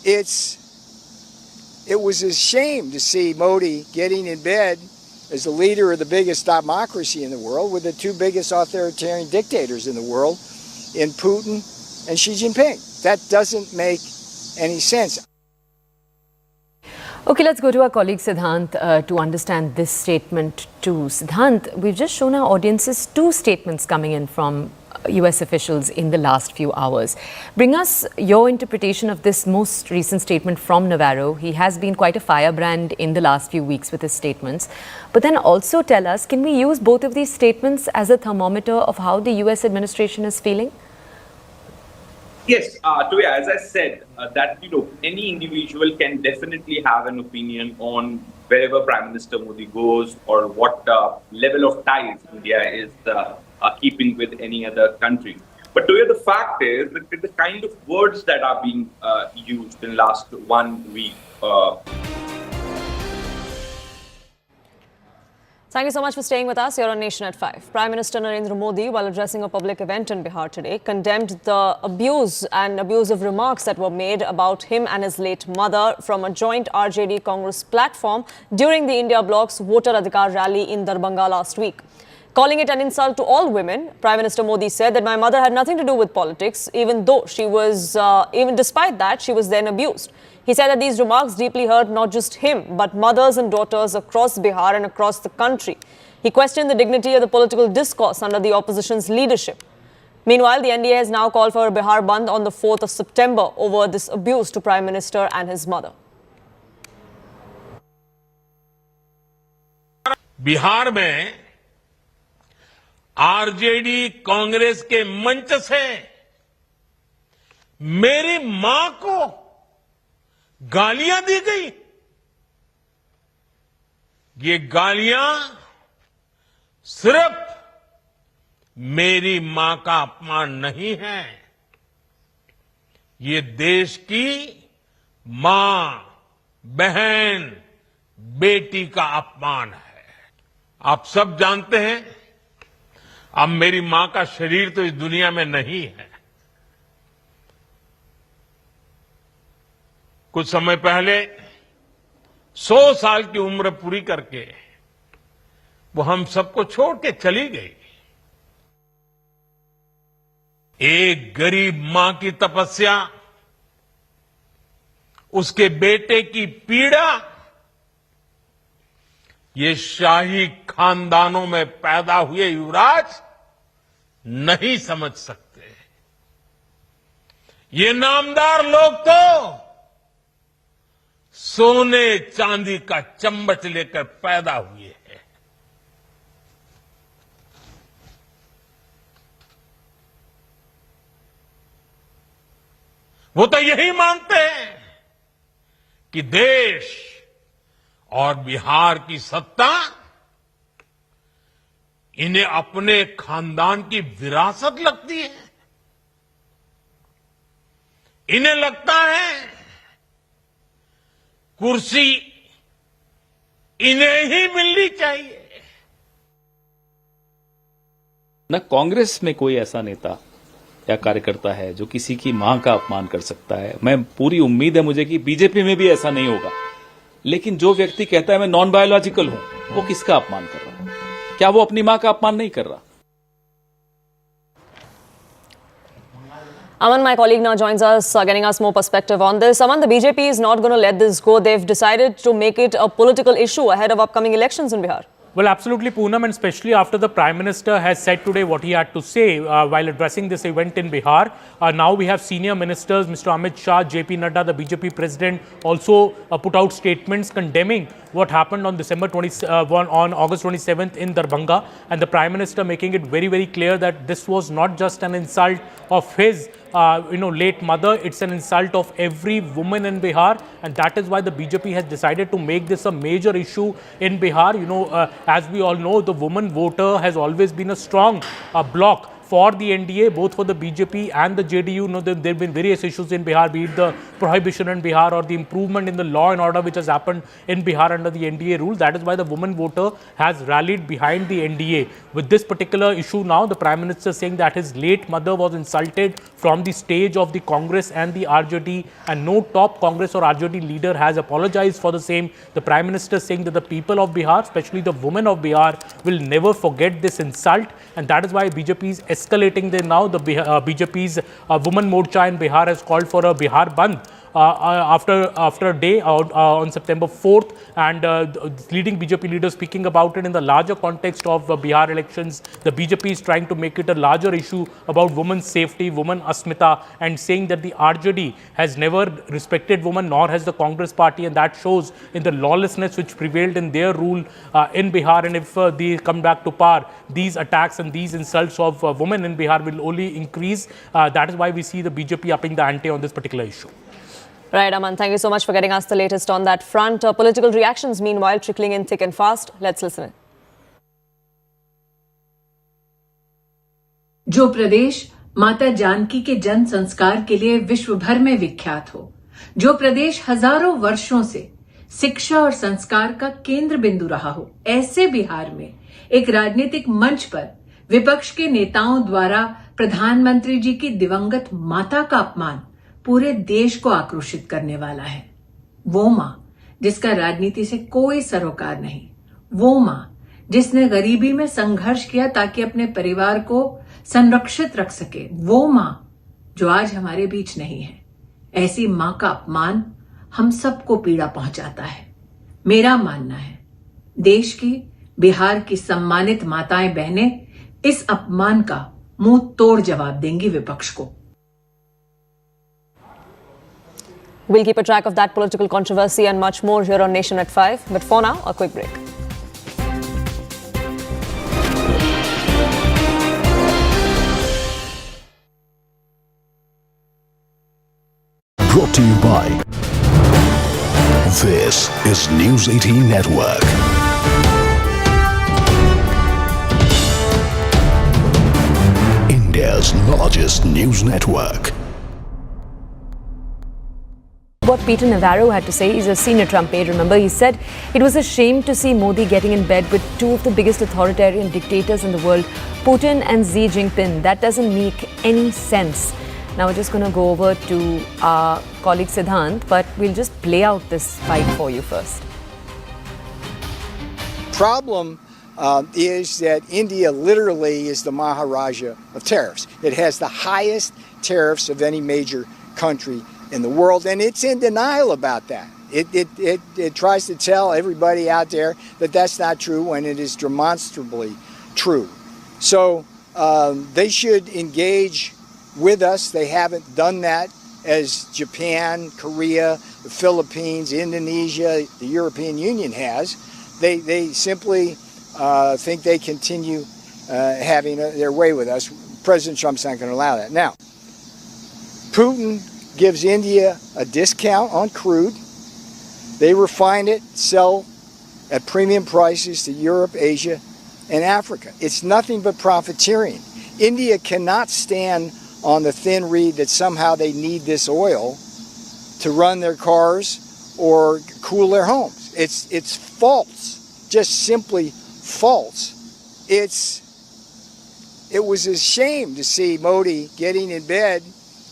S15: It was a shame to see Modi getting in bed as the leader of the biggest democracy in the world with the two biggest authoritarian dictators in the world, in Putin and Xi Jinping. That doesn't make any sense.
S16: Okay, let's go to our colleague Siddhant to understand this statement too. Siddhant, we've just shown our audiences two statements coming in from US officials in the last few hours. Bring us your interpretation of this most recent statement from Navarro. He has been quite a firebrand in the last few weeks with his statements. But then also tell us, can we use both of these statements as a thermometer of how the US administration is feeling?
S17: Yes, Toya, as I said, that any individual can definitely have an opinion on wherever Prime Minister Modi goes or what level of ties India is keeping with any other country. But Toya, the fact is that the kind of words that are being used in the last 1 week.
S1: Thank you so much for staying with us here on Nation at 5. Prime Minister Narendra Modi, while addressing a public event in Bihar today, condemned the abuse and abusive remarks that were made about him and his late mother from a joint RJD-Congress platform during the India Bloc's Voter Adhikar rally in Darbhanga last week. Calling it an insult to all women, Prime Minister Modi said that my mother had nothing to do with politics, even despite that, she was then abused. He said that these remarks deeply hurt not just him, but mothers and daughters across Bihar and across the country. He questioned the dignity of the political discourse under the opposition's leadership. Meanwhile, the NDA has now called for a Bihar Bandh on the 4th of September over this abuse to Prime Minister and his mother.
S18: Bihar में RJD Congress के मंच से मेरी मां को गालियां दी गई। ये गालियां सिर्फ मेरी मां का अपमान नहीं है, ये देश की मां, बहन, बेटी का अपमान है। आप सब जानते हैं, अब मेरी मां का शरीर तो इस दुनिया में नहीं है। कुछ समय पहले 100 साल की उम्र पूरी करके वो हम सबको छोड़ के चली गई। एक गरीब मां की तपस्या, उसके बेटे की पीड़ा, ये शाही खानदानों में पैदा हुए युवराज नहीं समझ सकते। ये नामदार लोग तो सोने चांदी का चम्मच लेकर पैदा हुए हैं। वो तो यही मानते हैं कि देश और बिहार की सत्ता इन्हें अपने खानदान की विरासत लगती है। इन्हें लगता है कुर्सी इन्हें ही मिलनी चाहिए।
S2: न कांग्रेस में कोई ऐसा नेता या कार्यकर्ता है जो किसी की मां का अपमान कर सकता है। मैं पूरी उम्मीद है मुझे कि बीजेपी में भी ऐसा नहीं होगा। लेकिन जो व्यक्ति कहता है मैं नॉन बायोलॉजिकल हूं, वो किसका अपमान कर रहा है? क्या वो अपनी मां का अपमान नहीं कर रहा?
S1: Aman, my colleague, now joins us, getting us more perspective on this. Aman, the BJP is not going to let this go. They've decided to make it a political issue ahead of upcoming elections in Bihar.
S3: Well, absolutely, Poonam, and especially after the Prime Minister has said today what he had to say while addressing this event in Bihar. Now we have senior ministers, Mr. Amit Shah, JP Nadda, the BJP president, also put out statements condemning what happened on on August 27th in Darbhanga, and the Prime Minister making it very, very clear that this was not just an insult of his late mother, it's an insult of every woman in Bihar, and that is why the BJP has decided to make this a major issue in Bihar. As we all know, the woman voter has always been a strong bloc for the NDA, both for the BJP and the JDU. There have been various issues in Bihar, be it the prohibition in Bihar or the improvement in the law and order which has happened in Bihar under the NDA rule. That is why the woman voter has rallied behind the NDA. With this particular issue now, the Prime Minister saying that his late mother was insulted from the stage of the Congress and the RJD, and no top Congress or RJD leader has apologized for the same. The Prime Minister saying that the people of Bihar, especially the women of Bihar, will never forget this insult, and that is why BJP is escalating there now. The BJP's Women Morcha in Bihar has called for a Bihar Bandh after a day on September 4th, and leading BJP leaders speaking about it in the larger context of Bihar elections. The BJP is trying to make it a larger issue about women's safety, women asmita, and saying that the RJD has never respected women, nor has the Congress party, and that shows in the lawlessness which prevailed in their rule in Bihar. And if they come back to power, these attacks and these insults of women in Bihar will only increase. That is why we see the BJP upping the ante on this particular issue.
S1: Right, Aman, thank you so much for getting us the latest on that front. Political reactions, meanwhile, trickling in thick and fast. Let's listen in.
S19: जो प्रदेश माता जानकी के जन संस्कार के लिए विश्व भर में विख्यात हो, जो प्रदेश हजारों वर्षों से शिक्षा और संस्कार का केंद्र बिंदु रहा हो, ऐसे बिहार में एक राजनीतिक मंच पर विपक्ष के नेताओं द्वारा प्रधानमंत्री जी की दिवंगत माता का अपमान पूरे देश को आक्रोशित करने वाला है। वो मां जिसका राजनीति से कोई सरोकार नहीं, वो मां जिसने गरीबी में संघर्ष किया ताकि अपने परिवार को संरक्षित रख सके, वो मां जो आज हमारे बीच नहीं है। ऐसी मां का अपमान हम सबको पीड़ा पहुंचाता है। मेरा मानना है देश की, बिहार की सम्मानित माताएं बहनें इस अपमान का मुंह तोड़ जवाब देंगी विपक्ष को।
S1: We'll keep a track of that political controversy and much more here on Nation at 5. But for now, a quick break.
S12: Brought to you by This is News 18 Network. India's largest news network.
S16: What Peter Navarro had to say. He's a senior Trump aide. Remember, he said it was a shame to see Modi getting in bed with two of the biggest authoritarian dictators in the world, Putin and Xi Jinping. That doesn't make any sense. Now we're just going to go over to our colleague Siddhant, but we'll just play out this fight for you first.
S15: Problem is that India literally is the Maharaja of tariffs. It has the highest tariffs of any major country in the world, and it's in denial about that. It tries to tell everybody out there that that's not true when it is demonstrably true. So they should engage with us. They haven't done that as Japan, Korea, the Philippines, Indonesia, the European Union has. They simply think they continue having their way with us. President Trump's not going to allow that. Now, Putin gives India a discount on crude. They refine it, sell at premium prices to Europe, Asia, and Africa. It's nothing but profiteering. India cannot stand on the thin reed that somehow they need this oil to run their cars or cool their homes. It's false, just simply false. It was a shame to see Modi getting in bed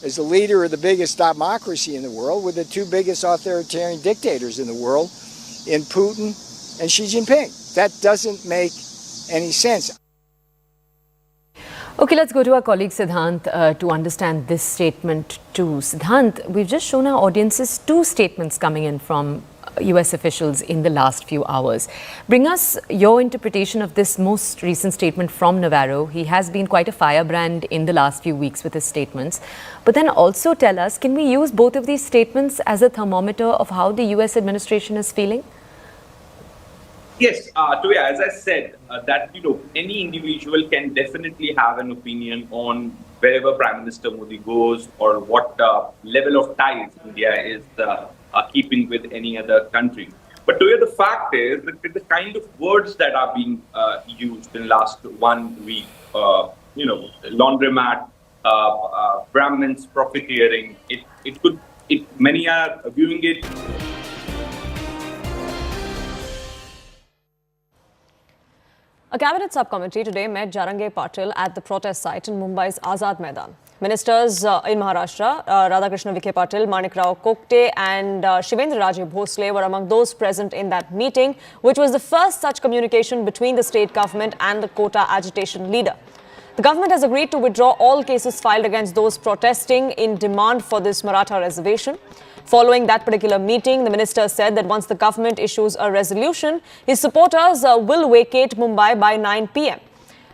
S15: as the leader of the biggest democracy in the world with the two biggest authoritarian dictators in the world, in Putin and Xi Jinping. That doesn't make any sense.
S16: Okay, let's go to our colleague Siddhant to understand this statement too. Siddhant, we've just shown our audiences two statements coming in from US officials in the last few hours. Bring us your interpretation of this most recent statement from Navarro. He has been quite a firebrand in the last few weeks with his statements. But then also tell us, can we use both of these statements as a thermometer of how the US administration is feeling?
S17: Yes, Toya, as I said, that any individual can definitely have an opinion on wherever Prime Minister Modi goes or what level of ties India is keeping with any other country. But Toya, the fact is that the kind of words that are being used in the last 1 week, laundromat, Brahmins profiteering, many are viewing it.
S1: A cabinet subcommittee today met Jarange Patil at the protest site in Mumbai's Azad Maidan. Ministers in Maharashtra, Radhakrishna Vikhe Patil, Manik Rao Kokte and Shivendra Raje Bhosle were among those present in that meeting, which was the first such communication between the state government and the quota agitation leader. The government has agreed to withdraw all cases filed against those protesting in demand for this Maratha reservation. Following that particular meeting, the minister said that once the government issues a resolution, his supporters will vacate Mumbai by 9 p.m.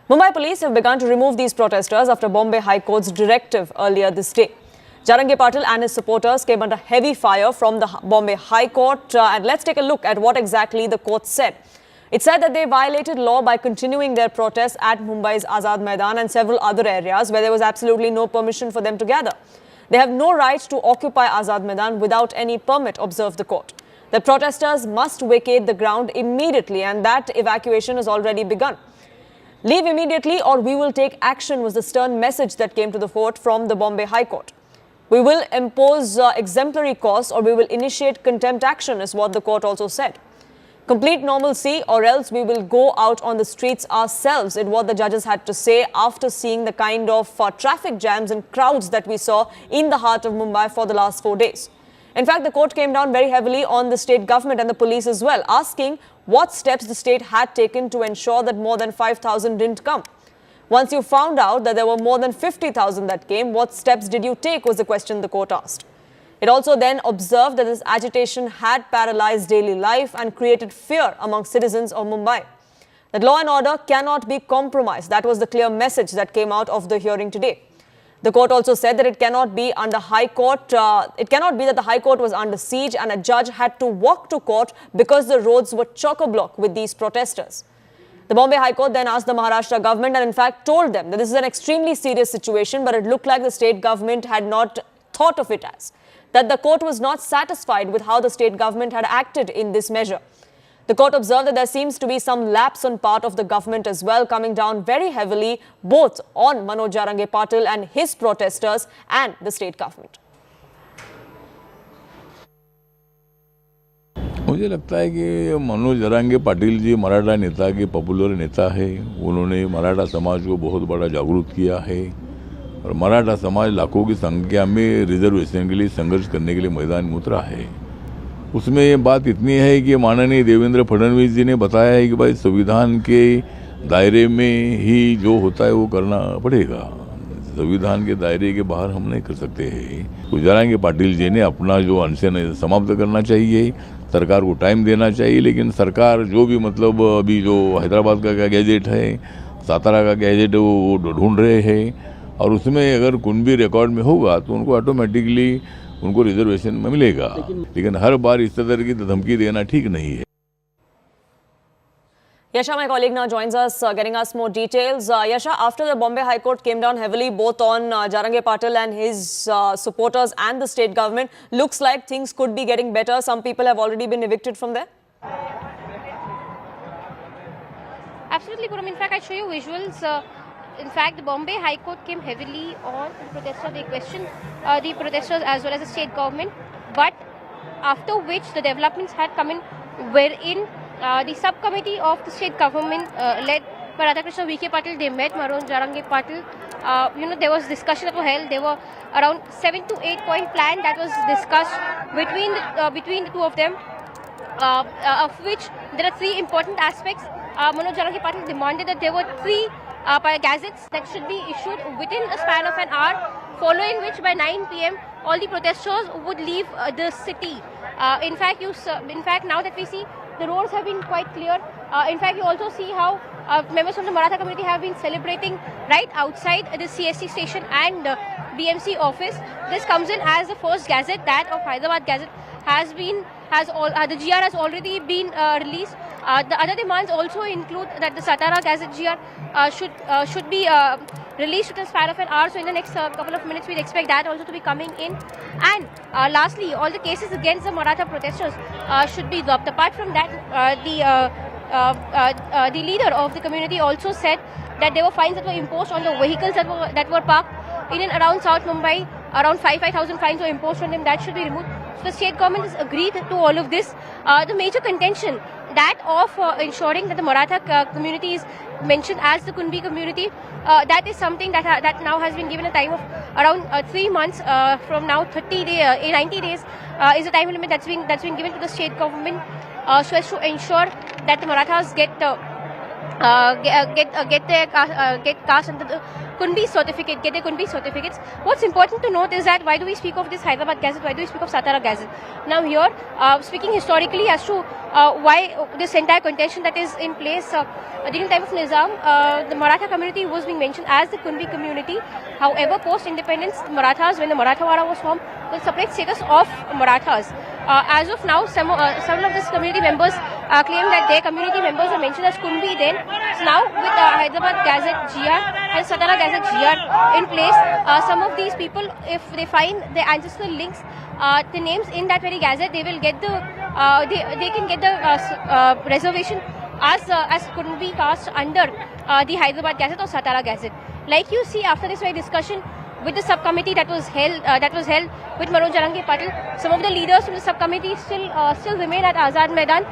S1: Mumbai police have begun to remove these protesters after Bombay High Court's directive earlier this day. Jarange Patil and his supporters came under heavy fire from the Bombay High Court. And let's take a look at what exactly the court said. It said that they violated law by continuing their protests at Mumbai's Azad Maidan and several other areas where there was absolutely no permission for them to gather. They have no right to occupy Azad Maidan without any permit, observed the court. The protesters must vacate the ground immediately, and that evacuation has already begun. Leave immediately or we will take action was the stern message that came to the court from the Bombay High Court. We will impose exemplary costs or we will initiate contempt action, is what the court also said. Complete normalcy or else we will go out on the streets ourselves, is what the judges had to say after seeing the kind of traffic jams and crowds that we saw in the heart of Mumbai for the last 4 days. In fact, the court came down very heavily on the state government and the police as well, asking what steps the state had taken to ensure that more than 5,000 didn't come. Once you found out that there were more than 50,000 that came, what steps did you take was the question the court asked. It also then observed that this agitation had paralyzed daily life and created fear among citizens of Mumbai. That law and order cannot be compromised. That was the clear message that came out of the hearing today. The court also said that it cannot be under High Court. It cannot be that the High Court was under siege and a judge had to walk to court because the roads were chock-a-block with these protesters. The Bombay High Court then asked the Maharashtra government and in fact told them that this is an extremely serious situation, but it looked like the state government had not thought of it as. That the court was not satisfied with how the state government had acted in this measure. The court observed that there seems to be some lapse on part of the government as well, coming down very heavily both on Manoj Jarange Patil and his protesters and the state government.
S20: मुझे लगता है कि मनोज जरांगे पाटिल जी मराठा नेता के popular नेता है। उन्होंने मराठा समाज को बहुत बड़ा जागरूक किया है और मराठा समाज लाखों की संख्या में रिजर्वेशन के लिए संघर्ष करने के लिए मैदान में उतरा है। उसमें ये बात इतनी है कि माननीय देवेंद्र फडणवीस जी ने बताया है कि भाई संविधान के दायरे में ही जो होता है वो करना पड़ेगा। संविधान के दायरे के बाहर हम नहीं कर सकते हैं। तो जरांगे पाटिल जी ने अपना जो अनशन समाप्त करना चाहिए, सरकार को टाइम देना चाहिए, लेकिन सरकार जो भी मतलब अभी जो हैदराबाद का गैजेट है, सातारा का गैजेट है वो ढूंढ रहे हैं और उसमें अगर कुंभी रिकॉर्ड में होगा तो उनको ऑटोमेटिकली उनको रिजर्वेशन में मिलेगा, लेकिन हर बार इस तरह की धमकी देना ठीक नहीं है।
S1: Yasha, my colleague, now joins us, getting us more details. Yasha, after the Bombay High Court came down heavily both on Jarange Patil and his supporters and the state government, looks like things could be getting better. Some people have already been evicted from there.
S8: Absolutely, Gurugram. In fact, I'll show you visuals. In fact, the Bombay High Court came heavily on the protesters. They questioned the protesters as well as the state government. But after which the developments had come in, wherein the subcommittee of the state government led by Radhakrishna V.K. Patil, they met Manoj Jarange Patil. There was discussion that was held. There were around 7 to 8 point plan that was discussed between the two of them, of which there are 3 important aspects. Manoj Jarange Patil demanded that there were 3 gazettes that should be issued within a span of an hour, following which by 9 p.m. all the protesters would leave the city. In fact, now that we see the roads have been quite clear. In fact, you also see how members of the Maratha community have been celebrating right outside the CST station and BMC office. This comes in as the first gazette, that of Hyderabad Gazette the GR has already been released. The other demands also include that the Satara Gazette GR should be released within a span of an hour. So in the next couple of minutes, we'd expect that also to be coming in. And lastly, all the cases against the Maratha protesters should be dropped. Apart from that, the leader of the community also said that there were fines that were imposed on the vehicles that were parked in and around South Mumbai. Around 5,000 fines were imposed on them. That should be removed. So the state government has agreed to all of this. The major contention, that of ensuring that the Maratha community is mentioned as the Kunbi community, that is something that now has been given a time of around 3 months from now. 90 days is the time limit that's been given to the state government so as to ensure that the Marathas get
S21: get cast under the Kunbi certificate, get their Kunbi certificates. What's important to note is that why do we speak of this Hyderabad Gazette? Why do we speak of Satara Gazette? Now here, speaking historically as to why this entire contention that is in place during the time of Nizam, the Maratha community was being mentioned as the Kunbi community. However, post-independence, Marathas, when the Marathawada was formed, the separate status of Marathas. As of now, several of these community members claim that their community members are mentioned as Kunbi then. So now with Hyderabad Gazette GR and Satara Gazette GR in place, some of these people, if they find their ancestral links, the names in that very gazette, they will get the they can get the reservation as Kunbi caste under the Hyderabad Gazette or Satara Gazette. Like you see after this very discussion with the subcommittee that was held with Manoj Jarangi Patil, some of the leaders from the subcommittee still remain at Azad Maidan.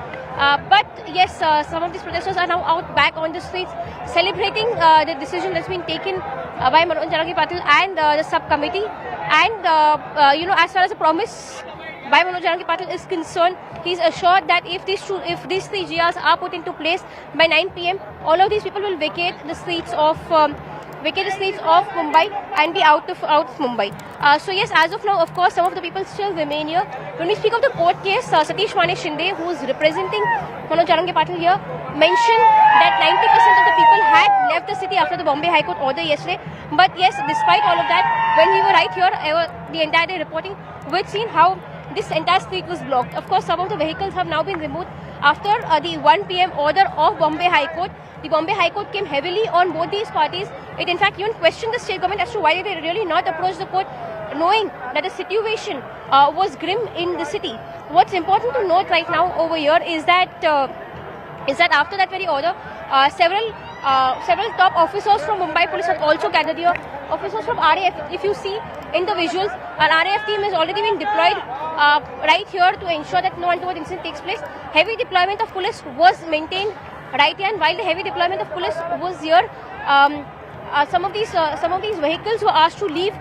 S21: But yes, some of these protesters are now out back on the streets celebrating the decision that's been taken by Manoj Jarangi Patil and the subcommittee. And as far as the promise by Manoj Jarangi Patil is concerned, he's assured that if these three GRs are put into place by 9 PM, all of these people will vacate the streets of Mumbai and be out of Mumbai. So yes, as of now, of course, some of the people still remain here. When we speak of the court case, Satish Mane Shinde, who is representing Manoj Jarangi Patil here, mentioned that 90% of the people had left the city after the Bombay High Court order yesterday. But yes, despite all of that, when we were right here, the entire day reporting, we'd seen how this entire street was blocked. Of course, some of the vehicles have now been removed after the 1 PM order of Bombay High Court. The Bombay High Court came heavily on both these parties. It in fact even questioned the state government as to why did they really not approach the court, knowing that the situation was grim in the city. What's important to note right now over here is that after that very order, several top officers from Mumbai Police have also gathered here. Officers from RAF, if you see in the visuals, an RAF team has already been deployed right here to ensure that no untoward incident takes place. Heavy deployment of police was maintained right here, and while the heavy deployment of police was here, some of these vehicles were asked to leave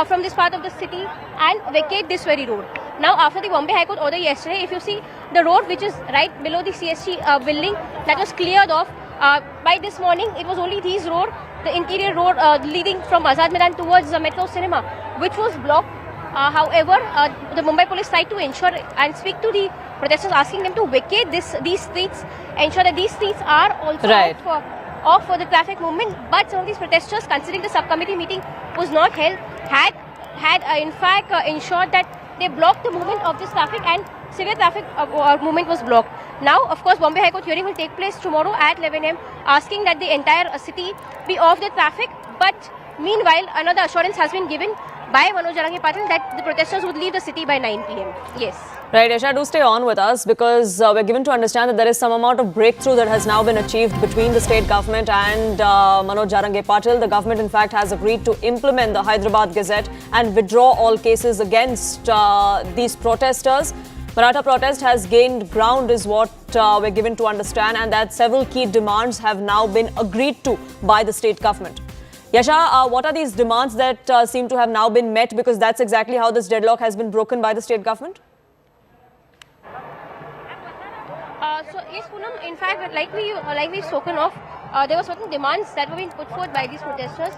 S21: from this part of the city and vacate this very road. Now, after the Bombay High Court order yesterday, if you see the road which is right below the CSG building, that was cleared off. By this morning, it was only this road, the interior road leading from Azad Maidan towards the Metro Cinema, which was blocked. However, the Mumbai police tried to ensure and speak to the protesters, asking them to vacate these streets, ensure that these streets are also off for the traffic movement. But some of these protesters, considering the subcommittee meeting was not held, had in fact ensured that they blocked the movement of this traffic, and severe traffic movement was blocked. Now, of course, Bombay High Court hearing will take place tomorrow at 11 AM, asking that the entire city be off the traffic. But meanwhile, another assurance has been given by Manoj Jarangi Patil that the protesters would leave the city by 9 PM. Yes.
S1: Right, Yasha, do stay on with us, because we're given to understand that there is some amount of breakthrough that has now been achieved between the state government and Manoj Jarangi Patil. The government, in fact, has agreed to implement the Hyderabad Gazette and withdraw all cases against these protesters. Maratha protest has gained ground is what we're given to understand, and that several key demands have now been agreed to by the state government. Yasha, what are these demands that seem to have now been met, because that's exactly how this deadlock has been broken by the state government?
S21: So yes, Poonam, in fact, like we've spoken of, there were certain demands that were being put forth by these protesters.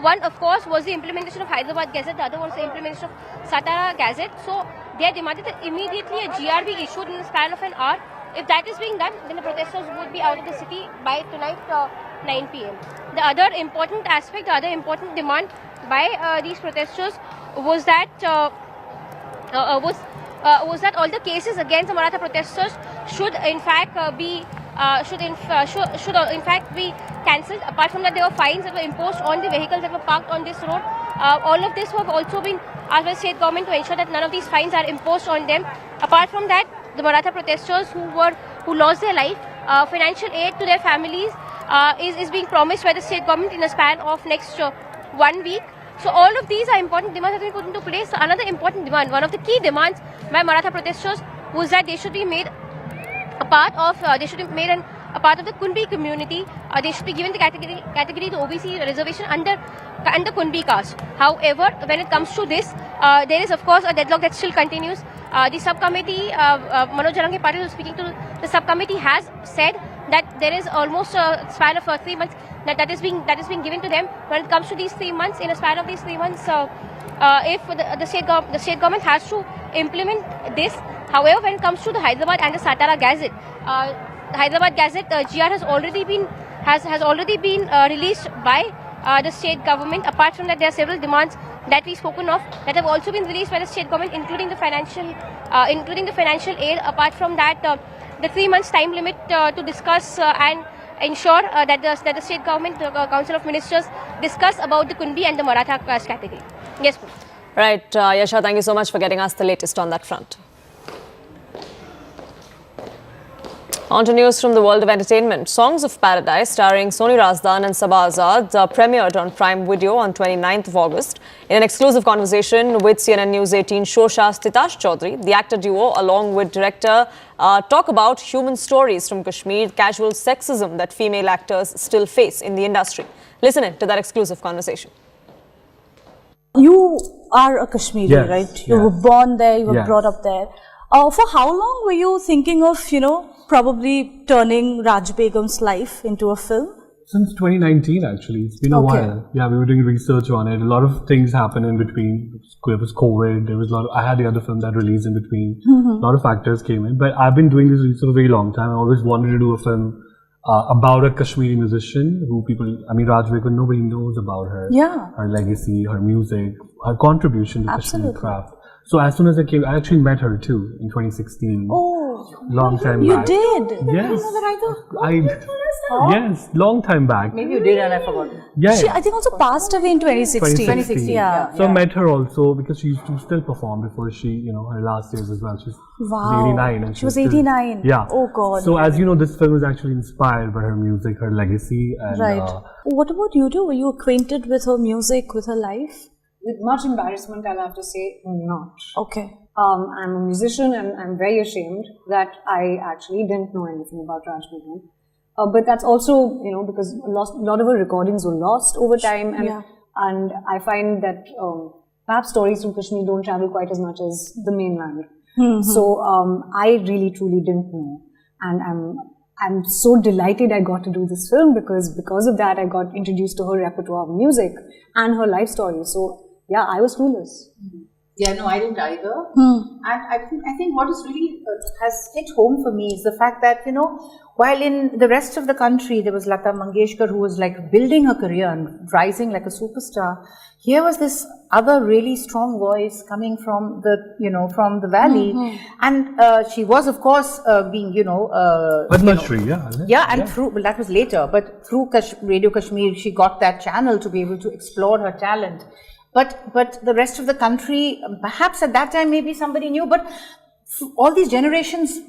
S21: One, of course, was the implementation of Hyderabad Gazette. The other was the implementation of Satara Gazette. So they had demanded that immediately a GR be issued in the span of an hour. If that is being done, then the protesters would be out of the city by tonight 9 PM. The other important aspect, the other important demand by these protesters was that all the cases against the Maratha protesters should in fact be cancelled. Apart from that, there were fines that were imposed on the vehicles that were parked on this road. All of this have also been asked by the state government to ensure that none of these fines are imposed on them. Apart from that, the Maratha protesters who lost their life, financial aid to their families is being promised by the state government in a span of next 1 week. So all of these are important demands that have been put into place. So another important demand, one of the key demands by Maratha protesters, was that they should be made a part of the Kunbi community. They should be given the category the OBC reservation under Kunbi caste. However, when it comes to this, there is of course a deadlock that still continues. The subcommittee, Manoj Jarangi Patil, speaking to the subcommittee, has said that there is almost a span of 3 months that is being given to them. When it comes to these 3 months, in a span of these 3 months, if the state government has to implement this. However, when it comes to the Hyderabad and the Satara Gazette, Hyderabad Gazette GR has already been released by the state government. Apart from that, there are several demands that we've spoken of that have also been released by the state government, including the financial aid. Apart from that, the 3 months time limit to discuss and ensure that the state government Council of Ministers discuss about the Kunbi and the Maratha caste category. Yes, please.
S1: Right, Yasha, thank you so much for getting us the latest on that front. On to news from the world of entertainment. Songs of Paradise, starring Soni Razdan and Sabah Azad, premiered on Prime Video on 29th of August. In an exclusive conversation with CNN News 18 Shosha Titash Chaudhary, the actor duo, along with director, talk about human stories from Kashmir, casual sexism that female actors still face in the industry. Listen in to that exclusive conversation.
S4: You are a Kashmiri, right? You were born there, you were brought up there. For how long were you thinking of, probably turning Raj Begum's life into a film?
S22: Since 2019, actually. It's been a while. Yeah, we were doing research on it. A lot of things happened in between. There was COVID. There was a lot I had the other film that released in between. A lot of factors came in. But I've been doing this research for a very long time. I always wanted to do a film about a Kashmiri musician who Raj Begum, nobody knows about her. Yeah. Her legacy, her music, her contribution to Kashmiri craft. So as soon as I came, I actually met her too in 2016. Oh, long time back.
S4: You did?
S22: Yes. Yes, long time back.
S4: Maybe you did and I forgot.
S22: Yeah.
S4: She, I think, also passed away in 2016.
S22: 2016.
S4: Yeah.
S22: So I met her also because she used to still perform before she, her last years as well. She's 89 and
S4: she was 89.
S22: Yeah.
S4: Oh God.
S22: So as you know, this film is actually inspired by her music, her legacy. And,
S4: right. What about you two? Were you acquainted with her music, with her life?
S23: With much embarrassment, I'll have to say not.
S4: Okay.
S23: I'm a musician and I'm very ashamed that I actually didn't know anything about Raj Begum. But that's also, because a lot of her recordings were lost over time. And I find that perhaps stories from Kashmir don't travel quite as much as the mainland. So I really, truly didn't know. And I'm so delighted I got to do this film because of that I got introduced to her repertoire of music and her life story. So yeah, I was clueless.
S19: Yeah, no, I didn't either. And I think what is really has hit home for me is the fact that, while in the rest of the country there was Lata Mangeshkar who was like building her career and rising like a superstar, here was this other really strong voice coming from the, from the valley. And she was, of course, being,
S22: Padmashri,
S19: and through, well, that was later, but through Radio Kashmir, she got that channel to be able to explore her talent. But the rest of the country, perhaps at that time, maybe somebody knew, but all these generations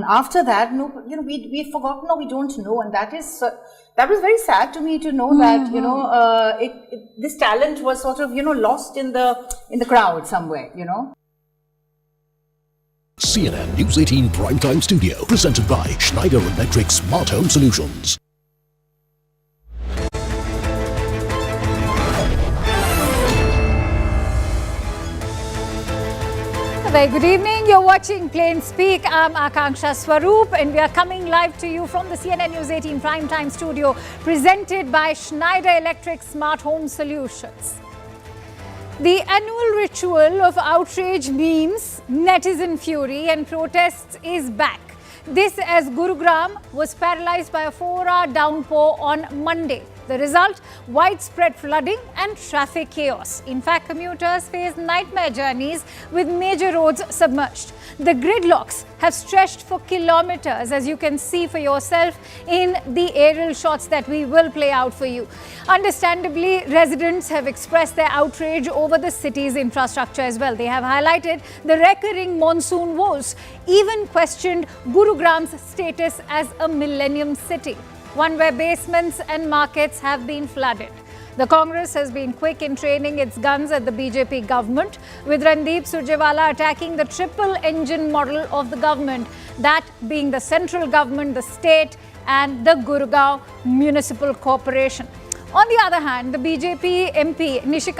S19: after that, we'd forgotten or we don't know, and that was very sad to me to know that this talent was sort of lost in the crowd somewhere,
S12: CNN News 18 Primetime Studio, presented by Schneider Electric Smart Home Solutions.
S10: Very good evening. You're watching Plain Speak. I'm Akanksha Swaroop and we are coming live to you from the CNN News 18 Primetime Studio, presented by Schneider Electric Smart Home Solutions. The annual ritual of outrage, memes, netizen fury and protests is back. This as Gurugram was paralyzed by a 4-hour downpour on Monday. The result, widespread flooding and traffic chaos. In fact, commuters face nightmare journeys with major roads submerged. The gridlocks have stretched for kilometers, as you can see for yourself in the aerial shots that we will play out for you. Understandably, residents have expressed their outrage over the city's infrastructure as well. They have highlighted the recurring monsoon woes, even questioned Gurugram's status as a millennium city, one where basements and markets have been flooded. The Congress has been quick in training its guns at the BJP government, with Randeep Surjewala attacking the triple-engine model of the government, that being the central government, the state and the Gurugram Municipal Corporation. On the other hand, the BJP MP Nishikant